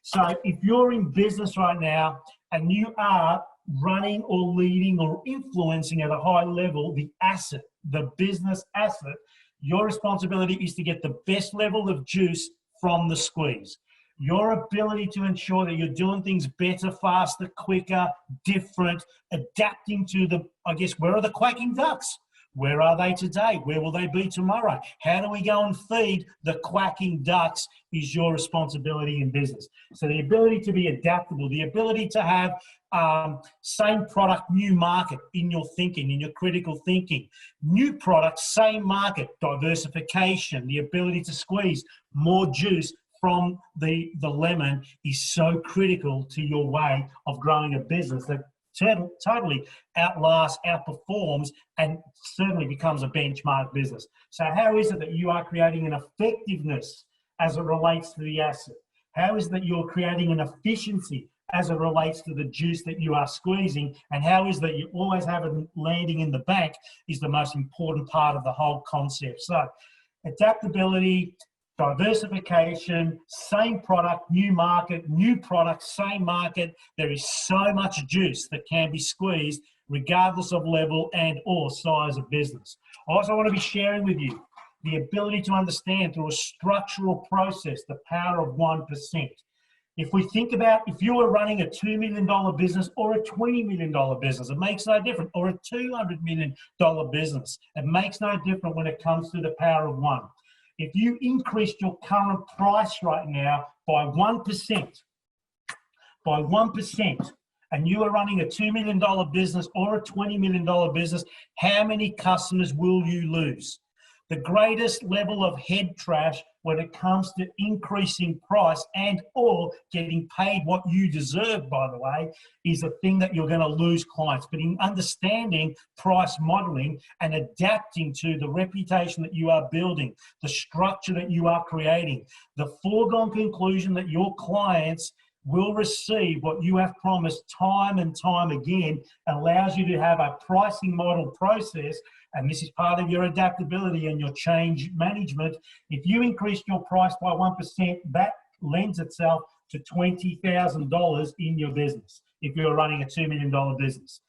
So if you're in business right now and you are running or leading or influencing at a high level the asset, the business asset, your responsibility is to get the best level of juice from the squeeze. Your ability to ensure that you're doing things better, faster, quicker, different, adapting to the, I guess, where are the quacking ducks? Where are they today? Where will they be tomorrow? How do we go and feed the quacking ducks is your responsibility in business. So the ability to be adaptable, the ability to have same product, new market in your thinking, in your critical thinking. New product, same market, diversification, the ability to squeeze more juice from the lemon is so critical to your way of growing a business that totally outperforms, and certainly becomes a benchmark business. So how is it that you are creating an effectiveness as it relates to the asset? How is it that you're creating an efficiency as it relates to the juice that you are squeezing? And how is it that you always have it landing in the bank is the most important part of the whole concept. So adaptability, diversification, same product, new market, new product, same market. There is so much juice that can be squeezed regardless of level and or size of business. I also want to be sharing with you the ability to understand through a structural process the power of 1%. If we think about if you were running a $2 million business or a $20 million business, it makes no difference, or a $200 million business, it makes no difference when it comes to the power of 1. If you increased your current price right now by 1%, and you are running a $2 million business or a $20 million business, how many customers will you lose? The greatest level of head trash when it comes to increasing price and or getting paid what you deserve, by the way, is a thing that you're going to lose clients. But in understanding price modeling and adapting to the reputation that you are building, the structure that you are creating, the foregone conclusion that your clients will receive what you have promised time and time again, allows you to have a pricing model process. And this is part of your adaptability and your change management. If you increase your price by 1%, that lends itself to $20,000 in your business if you're running a $2 million business.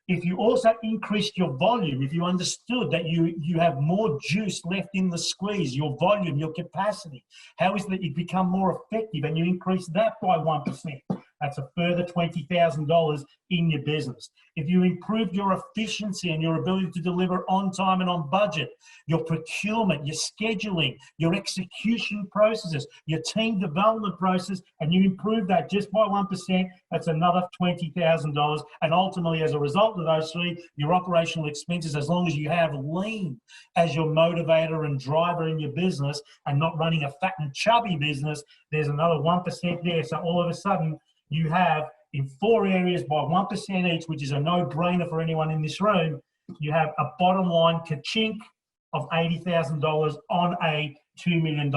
If you also increased your volume, if you understood that you have more juice left in the squeeze, your volume, your capacity, how is that you become more effective and you increase that by 1%? That's a further $20,000 in your business. If you improve your efficiency and your ability to deliver on time and on budget, your procurement, your scheduling, your execution processes, your team development process, and you improve that just by 1%, that's another $20,000. And ultimately, as a result of those three, your operational expenses, as long as you have lean as your motivator and driver in your business and not running a fat and chubby business, there's another 1% there. So all of a sudden, you have in 4 areas by 1% each, which is a no-brainer for anyone in this room, you have a bottom line ka-chink of $80,000 on a $2 million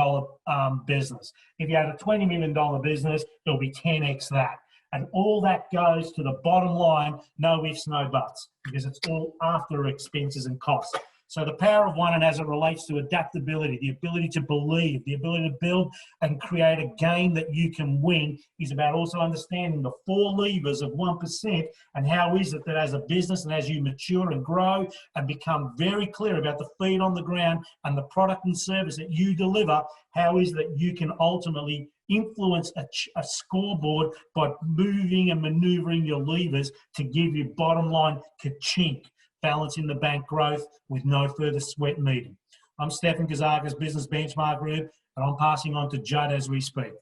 business. If you had a $20 million business, it'll be 10x that. And all that goes to the bottom line, no ifs, no buts, because it's all after expenses and costs. So the power of one, and as it relates to adaptability, the ability to believe, the ability to build and create a game that you can win, is about also understanding the 4 levers of 1%, and how is it that as a business and as you mature and grow and become very clear about the feet on the ground and the product and service that you deliver, how is it that you can ultimately influence a scoreboard by moving and maneuvering your levers to give you bottom line ka-chink, balance in the bank growth with no further sweat needed. I'm Stefan Kazakis, Business Benchmark Group, and I'm passing on to Judd as we speak.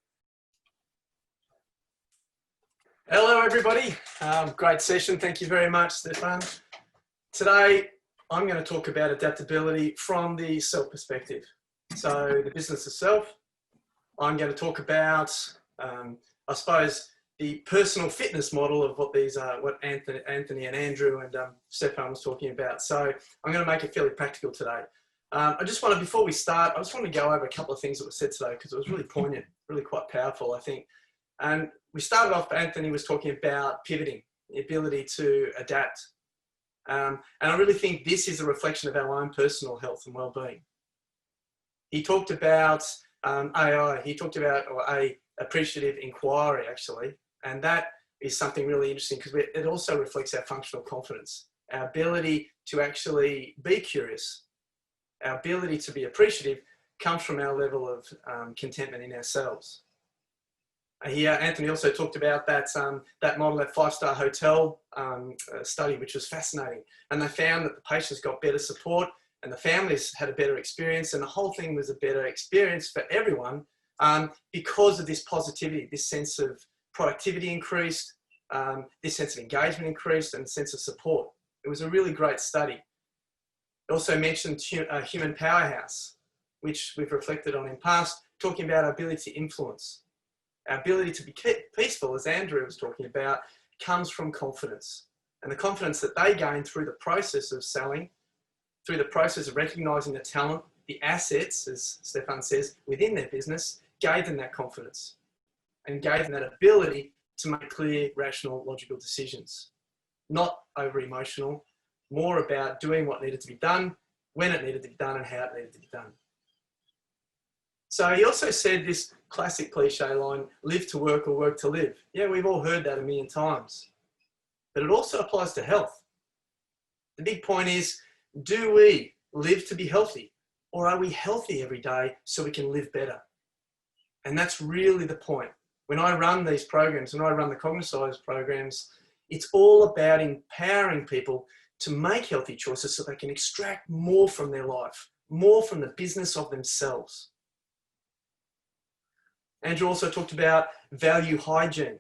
Hello, everybody. Great session. Thank you very much, Stefan. Today, I'm going to talk about adaptability from the self perspective. So the business itself, I'm going to talk about, I suppose, the personal fitness model of what these are, what Anthony and Andrew and Stefan was talking about. So I'm going to make it fairly practical today. I just want to, before we start, I just want to go over a couple of things that were said today because it was really poignant, really quite powerful, I think. And we started off, Anthony was talking about pivoting, the ability to adapt. And I really think this is a reflection of our own personal health and well-being. He talked about AI, he talked about a appreciative inquiry, actually. And that is something really interesting because it also reflects our functional confidence, our ability to actually be curious, our ability to be appreciative comes from our level of contentment in ourselves. Here, Anthony also talked about that model, that 5-star hotel study, which was fascinating. And they found that the patients got better support and the families had a better experience, and the whole thing was a better experience for everyone because of this positivity, this sense of productivity increased, this sense of engagement increased, and sense of support. It was a really great study. It also mentioned human powerhouse, which we've reflected on in past, talking about our ability to influence. Our ability to be peaceful, as Andrew was talking about, comes from confidence. And the confidence that they gain through the process of selling, through the process of recognizing the talent, the assets, as Stefan says, within their business, gave them that confidence and gave them that ability to make clear, rational, logical decisions. Not over-emotional, more about doing what needed to be done, when it needed to be done, and how it needed to be done. So he also said this classic cliche line, live to work or work to live. Yeah, we've all heard that a million times. But it also applies to health. The big point is, do we live to be healthy? Or are we healthy every day so we can live better? And that's really the point. When I run these programs, when I run the Cognitize programs, it's all about empowering people to make healthy choices so they can extract more from their life, more from the business of themselves. Andrew also talked about value hygiene.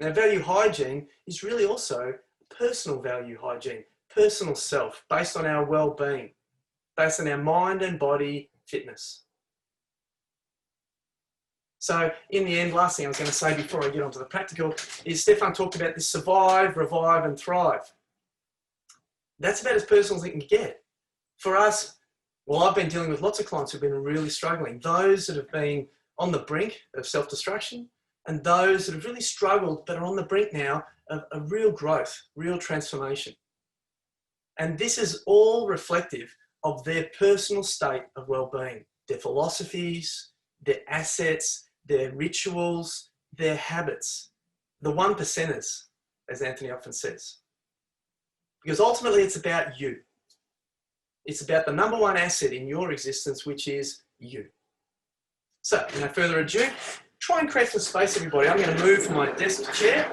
Now, value hygiene is really also personal value hygiene, personal self, based on our well-being, based on our mind and body fitness. So in the end, last thing I was going to say before I get onto the practical is Stefan talked about this survive, revive, and thrive. That's about as personal as it can get. For us, well, I've been dealing with lots of clients who've been really struggling. Those that have been on the brink of self-destruction and those that have really struggled but are on the brink now of a real growth, real transformation. And this is all reflective of their personal state of well-being, their philosophies, their assets, their rituals, their habits, the 1%ers, as Anthony often says. Because ultimately it's about you. It's about the number one asset in your existence, which is you. So, without further ado, try and create some space, everybody. I'm going to move from my desk chair.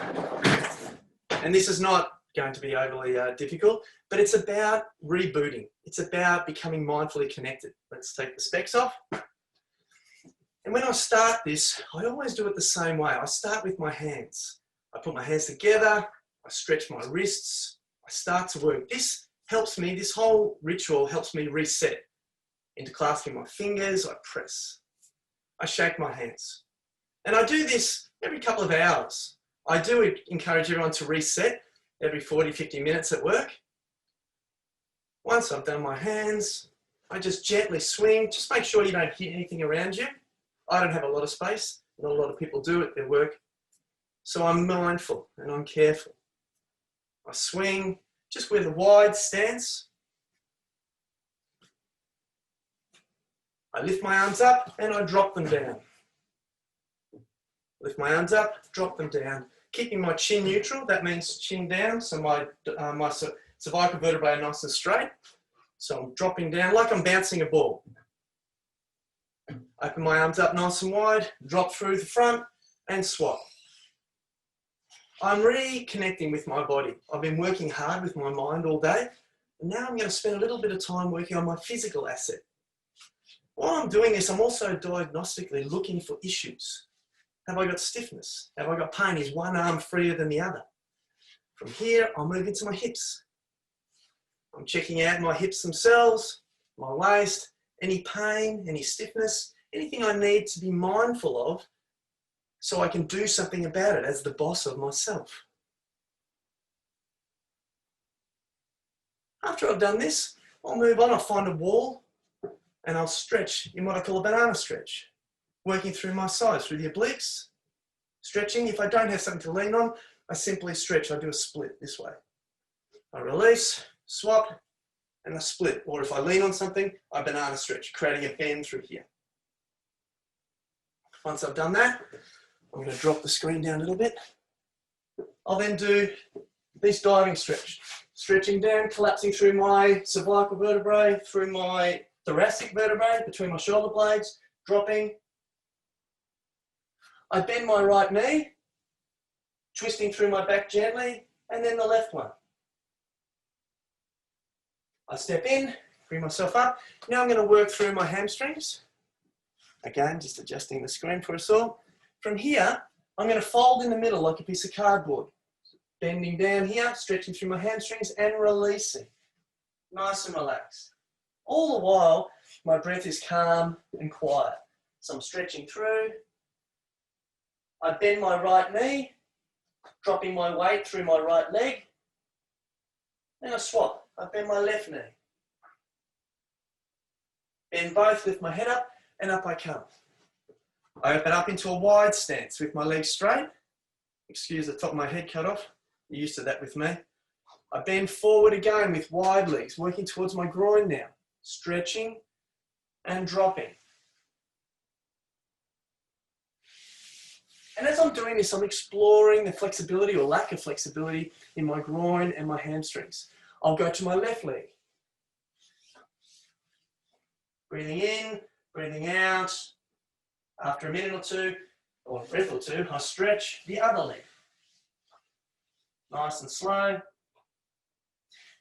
And this is not going to be overly difficult, but it's about rebooting. It's about becoming mindfully connected. Let's take the specs off. And when I start this, I always do it the same way. I start with my hands. I put my hands together. I stretch my wrists. I start to work. This helps me, this whole ritual helps me reset. Into clasping my fingers, I press. I shake my hands. And I do this every couple of hours. I do encourage everyone to reset every 40, 50 minutes at work. Once I've done my hands, I just gently swing. Just make sure you don't hit anything around you. I don't have a lot of space. Not a lot of people do at their work. So I'm mindful and I'm careful. I swing just with a wide stance. I lift my arms up and I drop them down. Lift my arms up, drop them down. Keeping my chin neutral, that means chin down, so my cervical vertebrae are nice and straight. So I'm dropping down like I'm bouncing a ball. Open my arms up nice and wide, drop through the front and swap. I'm reconnecting with my body. I've been working hard with my mind all day, and now I'm going to spend a little bit of time working on my physical asset. While I'm doing this, I'm also diagnostically looking for issues. Have I got stiffness? Have I got pain? Is one arm freer than the other? From here, I'll move into my hips. I'm checking out my hips themselves, my waist, any pain, any stiffness, anything I need to be mindful of so I can do something about it as the boss of myself. After I've done this, I'll move on, I'll find a wall and I'll stretch in what I call a banana stretch, working through my sides, through the obliques, stretching. If I don't have something to lean on, I simply stretch. I do a split this way. I release, swap, and I split. Or if I lean on something, I banana stretch, creating a bend through here. Once I've done that, I'm going to drop the screen down a little bit. I'll then do this diving stretch. Stretching down, collapsing through my cervical vertebrae, through my thoracic vertebrae, between my shoulder blades, dropping. I bend my right knee, twisting through my back gently, and then the left one. I step in, bring myself up. Now I'm going to work through my hamstrings. Again, just adjusting the screen for us all. From here, I'm going to fold in the middle like a piece of cardboard. Bending down here, stretching through my hamstrings and releasing. Nice and relaxed. All the while, my breath is calm and quiet. So I'm stretching through. I bend my right knee, dropping my weight through my right leg. Then I swap. I bend my left knee. Bend both, lift my head up, and up I come. I open up into a wide stance with my legs straight. Excuse the top of my head cut off. You're used to that with me. I bend forward again with wide legs, working towards my groin now. Stretching and dropping. And as I'm doing this, I'm exploring the flexibility or lack of flexibility in my groin and my hamstrings. I'll go to my left leg. Breathing in, breathing out. After a minute or two, or a breath or two, I stretch the other leg. Nice and slow.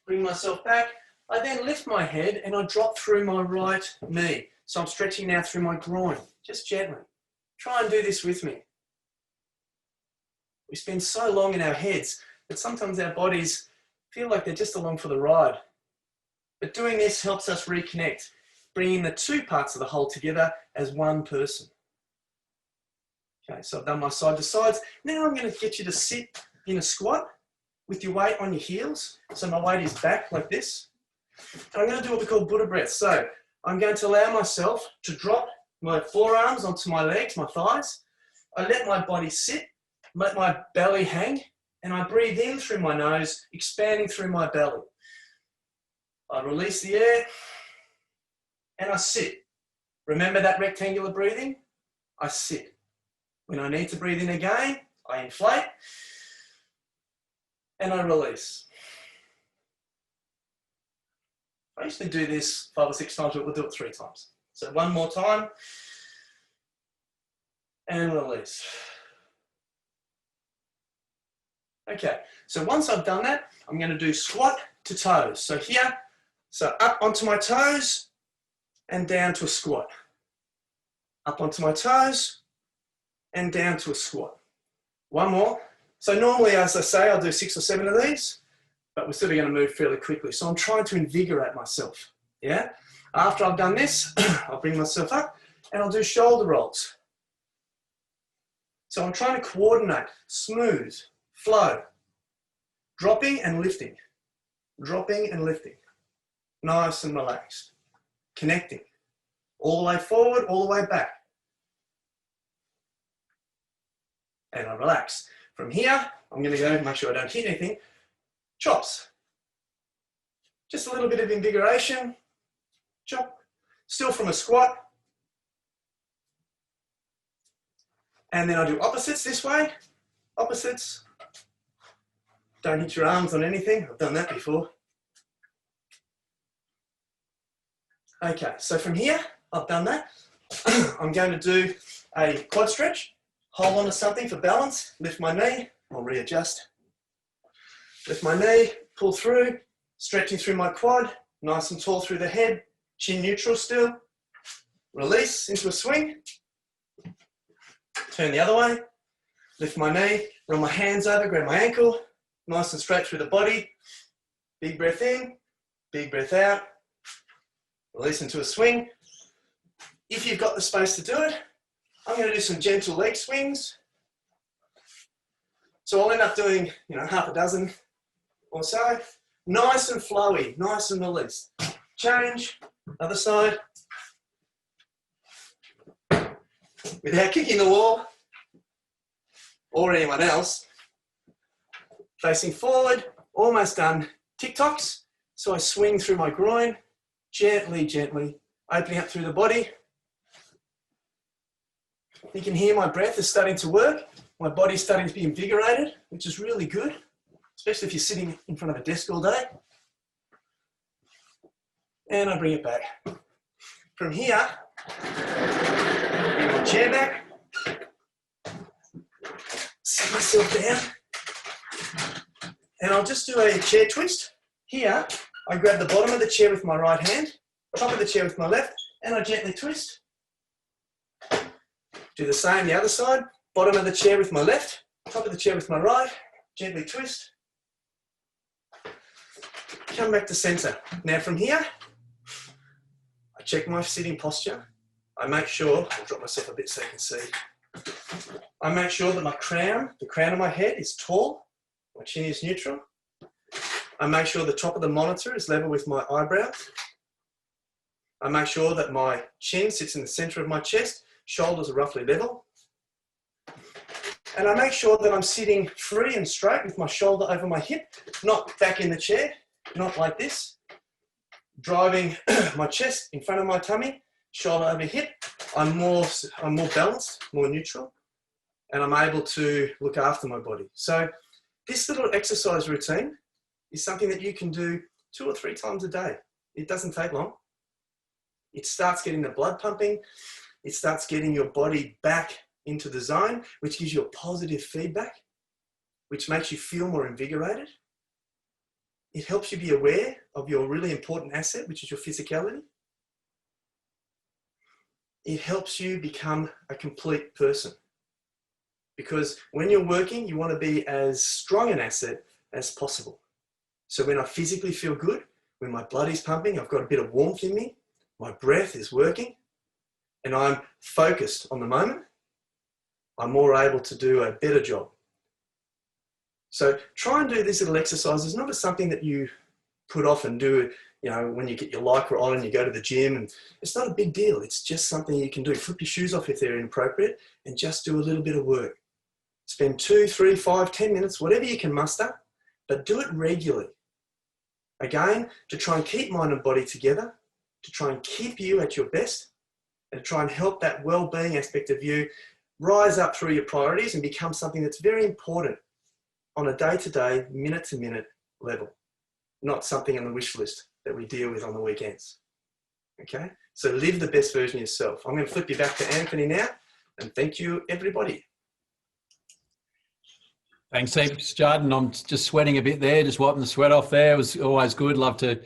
Bring myself back. I then lift my head and I drop through my right knee. So I'm stretching now through my groin, just gently. Try and do this with me. We spend so long in our heads that sometimes our bodies feel like they're just along for the ride. But doing this helps us reconnect, bringing the two parts of the whole together as one person. Okay, so I've done my side to sides. Now I'm going to get you to sit in a squat with your weight on your heels. So my weight is back like this. And I'm going to do what we call Buddha breath. So I'm going to allow myself to drop my forearms onto my legs, my thighs. I let my body sit, let my belly hang, and I breathe in through my nose, expanding through my belly. I release the air, and I sit. Remember that rectangular breathing? I sit. When I need to breathe in again, I inflate, and I release. I usually do this 5 or 6 times, but we'll do it 3 times. So one more time, and release. Okay, so once I've done that, I'm going to do squat to toes. So here, so up onto my toes and down to a squat. Up onto my toes and down to a squat. One more. So normally, as I say, I'll do 6 or 7 of these, but we're still going to move fairly quickly. So I'm trying to invigorate myself, yeah? After I've done this, I'll bring myself up and I'll do shoulder rolls. So I'm trying to coordinate, smooth, flow, dropping and lifting, dropping and lifting, nice and relaxed, connecting, all the way forward, all the way back. And I relax. From here, I'm going to go make sure I don't hit anything. Chops. Just a little bit of invigoration. Chop. Still from a squat. And then I do opposites this way. Opposites. Don't hit your arms on anything. I've done that before. Okay, so from here, I've done that. I'm going to do a quad stretch. Hold on to something for balance. Lift my knee. I'll readjust. Lift my knee, pull through, stretching through my quad, nice and tall through the head, chin neutral still. Release into a swing. Turn the other way. Lift my knee, run my hands over, grab my ankle, nice and straight through the body. Big breath in, big breath out. Release into a swing. If you've got the space to do it, I'm going to do some gentle leg swings. So I'll end up doing, half a dozen or so. Nice and flowy, nice and released. Change, other side. Without kicking the wall or anyone else. Facing forward, almost done. Tick-tocks. So I swing through my groin, gently, gently, opening up through the body. You can hear my breath is starting to work. My body's starting to be invigorated, which is really good, especially if you're sitting in front of a desk all day. And I bring it back. From here, bring my chair back. Sit myself down. And I'll just do a chair twist. Here, I grab the bottom of the chair with my right hand, top of the chair with my left, and I gently twist. Do the same the other side. Bottom of the chair with my left, top of the chair with my right, gently twist. Come back to center. Now from here, I check my sitting posture. I make sure, I'll drop myself a bit so you can see. I make sure that my crown, the crown of my head is tall, my chin is neutral. I make sure the top of the monitor is level with my eyebrows. I make sure that my chin sits in the center of my chest, shoulders are roughly level. And I make sure that I'm sitting free and straight with my shoulder over my hip, not back in the chair, not like this. Driving my chest in front of my tummy, shoulder over hip. I'm more balanced, more neutral, and I'm able to look after my body. So this little exercise routine is something that you can do 2 or 3 times a day. It doesn't take long. It starts getting the blood pumping. It starts getting your body back into the zone, which gives you a positive feedback, which makes you feel more invigorated. It helps you be aware of your really important asset, which is your physicality. It helps you become a complete person. Because when you're working, you want to be as strong an asset as possible. So when I physically feel good, when my blood is pumping, I've got a bit of warmth in me, my breath is working, and I'm focused on the moment, I'm more able to do a better job. So try and do these little exercises, not as something that you put off and do, when you get your Lycra on and you go to the gym, and it's not a big deal. It's just something you can do. Flip your shoes off if they're inappropriate and just do a little bit of work. Spend 2, 3, 5, 10 minutes, whatever you can muster, but do it regularly. Again, to try and keep mind and body together, to try and keep you at your best, and to try and help that well-being aspect of you rise up through your priorities and become something that's very important on a day-to-day, minute-to-minute level, not something on the wish list that we deal with on the weekends. Okay? So live the best version of yourself. I'm going to flip you back to Anthony now, and thank you, everybody. Thanks heaps, Judd. And I'm just sweating a bit there, just wiping the sweat off there. It was always good. Love to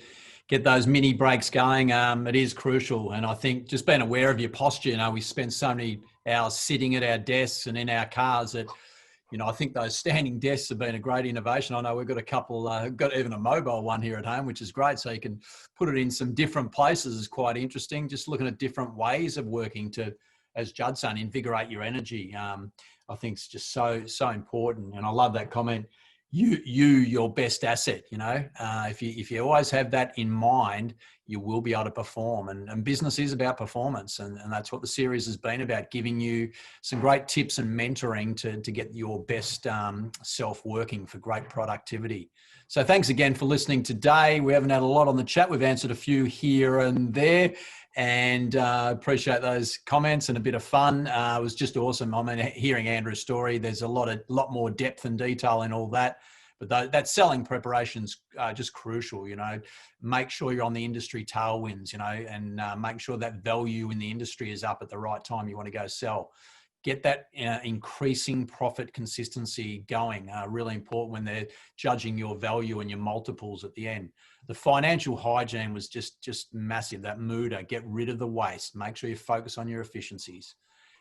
get those mini breaks going. It is crucial. And I think just being aware of your posture, we spend so many hours sitting at our desks and in our cars that, I think those standing desks have been a great innovation. I know we've got a couple, got even a mobile one here at home, which is great. So you can put it in some different places. Is quite interesting. Just looking at different ways of working to, as Judd said, invigorate your energy. I think it's just so important. And I love that comment. Your best asset, if you always have that in mind, you will be able to perform, and business is about performance. And that's what the series has been about, giving you some great tips and mentoring to get your best self working for great productivity. So thanks again for listening today. We haven't had a lot on the chat. We've answered a few here and there. And appreciate those comments and a bit of fun. It was just awesome. I mean, hearing Andrew's story, there's a lot more depth and detail in all that. But that selling preparation's just crucial, you know. Make sure you're on the industry tailwinds, you know, and make sure that value in the industry is up at the right time you want to go sell. Get that increasing profit consistency going. Really important when they're judging your value and your multiples at the end. The financial hygiene was just massive. That mooder, get rid of the waste. Make sure you focus on your efficiencies.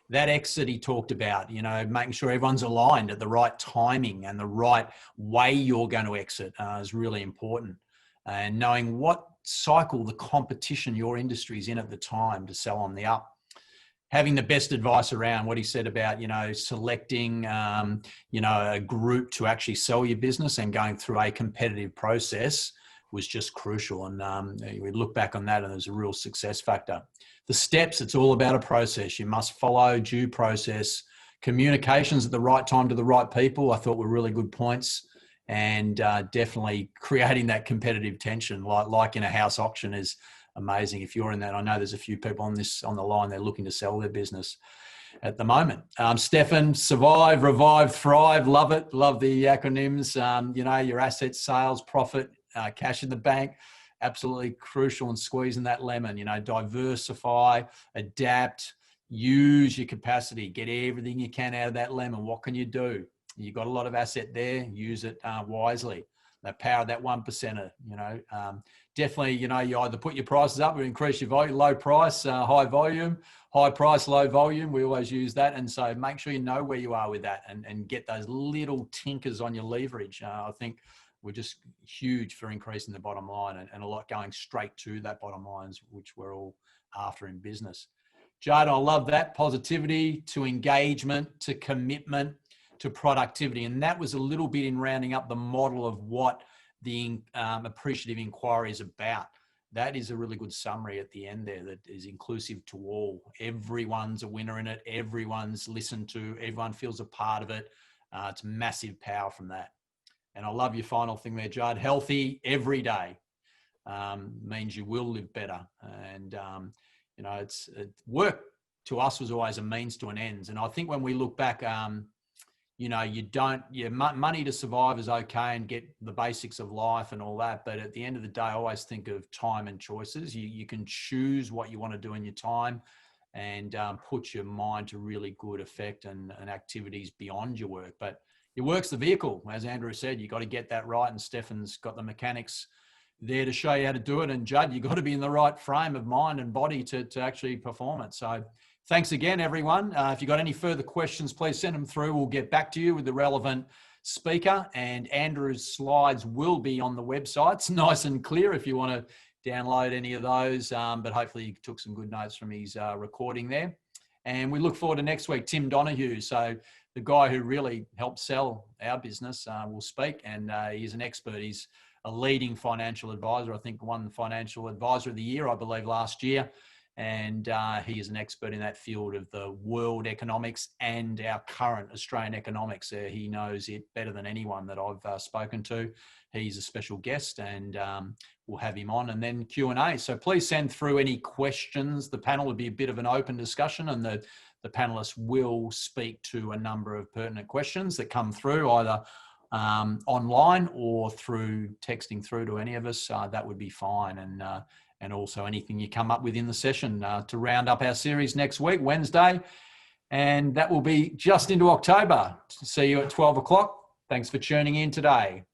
That exit he talked about, you know, making sure everyone's aligned at the right timing and the right way you're going to exit is really important. And knowing what cycle the competition your industry is in at the time to sell on the up. Having the best advice around what he said about, you know, selecting, you know, a group to actually sell your business and going through a competitive process was just crucial. And we look back on that and there's a real success factor. The steps, it's all about a process. You must follow due process. Communications at the right time to the right people, I thought were really good points. And definitely creating that competitive tension, like in a house auction, is amazing. If you're in that, I know there's a few people on the line, they're looking to sell their business at the moment. Stefan, survive, revive, thrive. Love it. Love the acronyms. You know, your assets, sales, profit, cash in the bank. Absolutely crucial in squeezing that lemon. You know, diversify, adapt, use your capacity, get everything you can out of that lemon. What can you do? You've got a lot of asset there. Use it wisely. The power of that 1%er, you know, definitely, you know, you either put your prices up or increase your volume, low price, high volume, high price, low volume. We always use that. And so make sure you know where you are with that and get those little tinkers on your leverage. I think we're just huge for increasing the bottom line and a lot going straight to that bottom lines, which we're all after in business. Judd, I love that. Positivity to engagement, to commitment, to productivity. And that was a little bit in rounding up the model of what the appreciative inquiry is about. That is a really good summary at the end there that is inclusive to all. Everyone's a winner in it. Everyone's listened to. Everyone feels a part of it. It's massive power from that. And I love your final thing there, Judd. Healthy every day means you will live better. And, you know, work to us was always a means to an end. And I think when we look back, you know, money to survive is okay and get the basics of life and all that. But at the end of the day, I always think of time and choices. You can choose what you want to do in your time and put your mind to really good effect and activities beyond your work. But your work's the vehicle. As Andrew said, you got to get that right. And Stefan's got the mechanics there to show you how to do it. And Judd, you've got to be in the right frame of mind and body to actually perform it. So thanks again, everyone. If you've got any further questions, please send them through. We'll get back to you with the relevant speaker. And Andrew's slides will be on the website. It's nice and clear if you want to download any of those. But hopefully you took some good notes from his recording there. And we look forward to next week, Tim Donahue. So the guy who really helped sell our business will speak. And he's an expert. He's a leading financial advisor. I think won the Financial Advisor of the Year, I believe, last year. And he is an expert in that field of the world economics and our current Australian economics. He knows it better than anyone that I've spoken to. He's a special guest and we'll have him on and then Q&A. So please send through any questions. The panel will be a bit of an open discussion and the panelists will speak to a number of pertinent questions that come through either online or through texting through to any of us. That would be fine. And also anything you come up with in the session to round up our series next week, Wednesday. And that will be just into October. See you at 12 o'clock. Thanks for tuning in today.